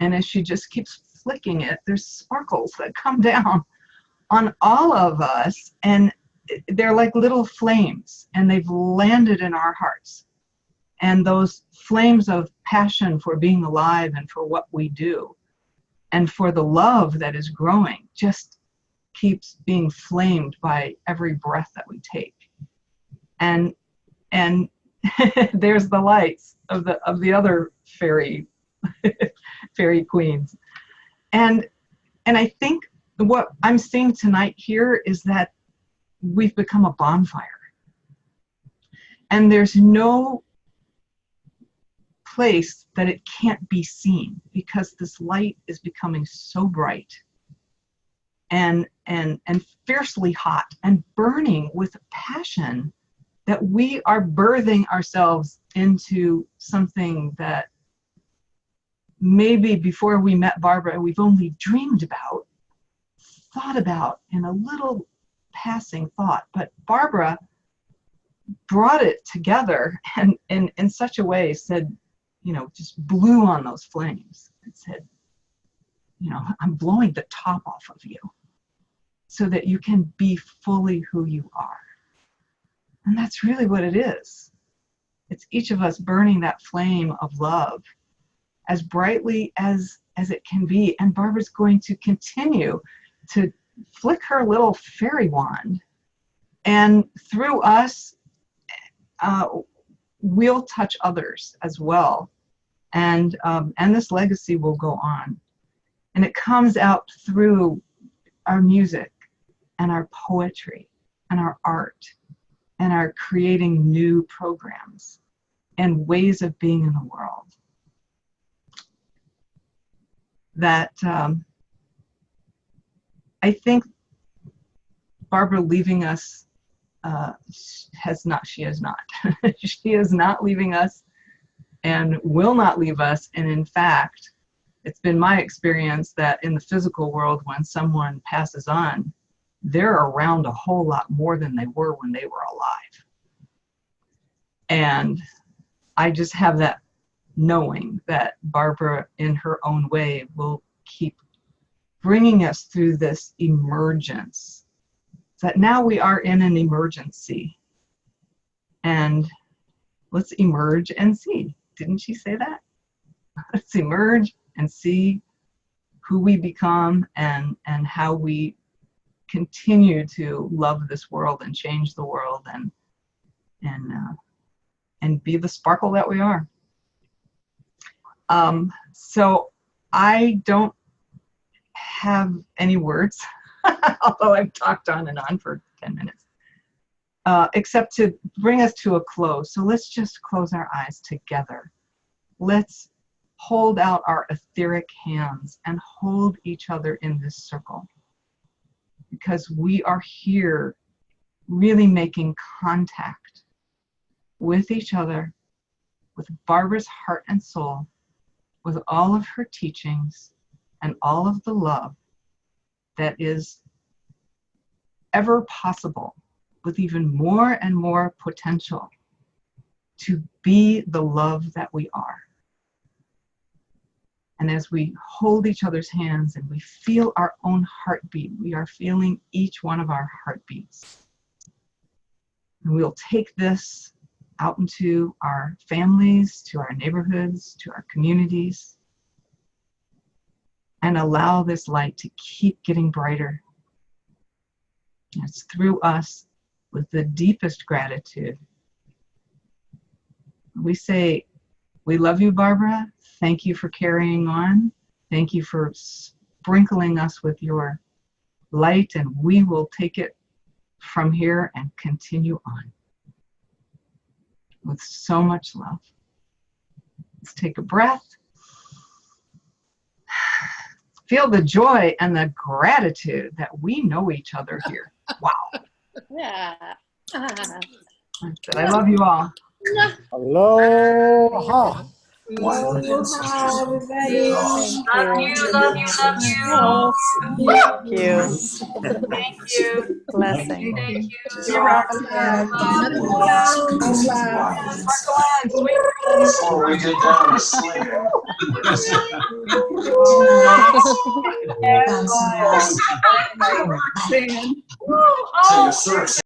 And as she just keeps flicking it, there's sparkles that come down on all of us. And they're like little flames, and they've landed in our hearts. And those flames of passion for being alive and for what we do and for the love that is growing just keeps being flamed by every breath that we take. And there's the lights of the other fairy queens. And I think what I'm seeing tonight here is that we've become a bonfire. And there's no place that it can't be seen, because this light is becoming so bright and fiercely hot and burning with passion that we are birthing ourselves into something that maybe before we met Barbara, we've only dreamed about, thought about in a little passing thought. But Barbara brought it together and in such a way said, you know, just blew on those flames and said, you know, I'm blowing the top off of you so that you can be fully who you are. And that's really what it is. It's each of us burning that flame of love as brightly as it can be. And Barbara's going to continue to flick her little fairy wand. And through us, we'll touch others as well. And this legacy will go on. And it comes out through our music and our poetry and our art and our creating new programs and ways of being in the world. That I think Barbara leaving us she is not. She is not leaving us and will not leave us. And in fact, it's been my experience that in the physical world, when someone passes on, they're around a whole lot more than they were when they were alive. And I just have that knowing that Barbara, in her own way, will keep bringing us through this emergence. That now we are in an emergency. And let's emerge and see. Didn't she say that? Let's emerge and see who we become and how we continue to love this world and change the world and be the sparkle that we are. So I don't have any words, although I've talked on and on for 10 minutes, except to bring us to a close. So let's just close our eyes together. Let's hold out our etheric hands and hold each other in this circle, because we are here really making contact with each other, with Barbara's heart and soul, with all of her teachings and all of the love that is ever possible, with even more and more potential to be the love that we are. And as we hold each other's hands and we feel our own heartbeat, we are feeling each one of our heartbeats. And we'll take this out into our families, to our neighborhoods, to our communities, and allow this light to keep getting brighter. It's through us, with the deepest gratitude. We say, we love you, Barbara. Thank you for carrying on. Thank you for sprinkling us with your light, and we will take it from here and continue on with so much love. Let's take a breath. Feel the joy and the gratitude that we know each other here. Wow. Yeah. I love you all. Aloha. Love you, love you, love you. Thank you. Thank you. Blessing. Thank you. Hey, Roxanne. Sweet Before we get down to sleep. Roxanne. Take a search.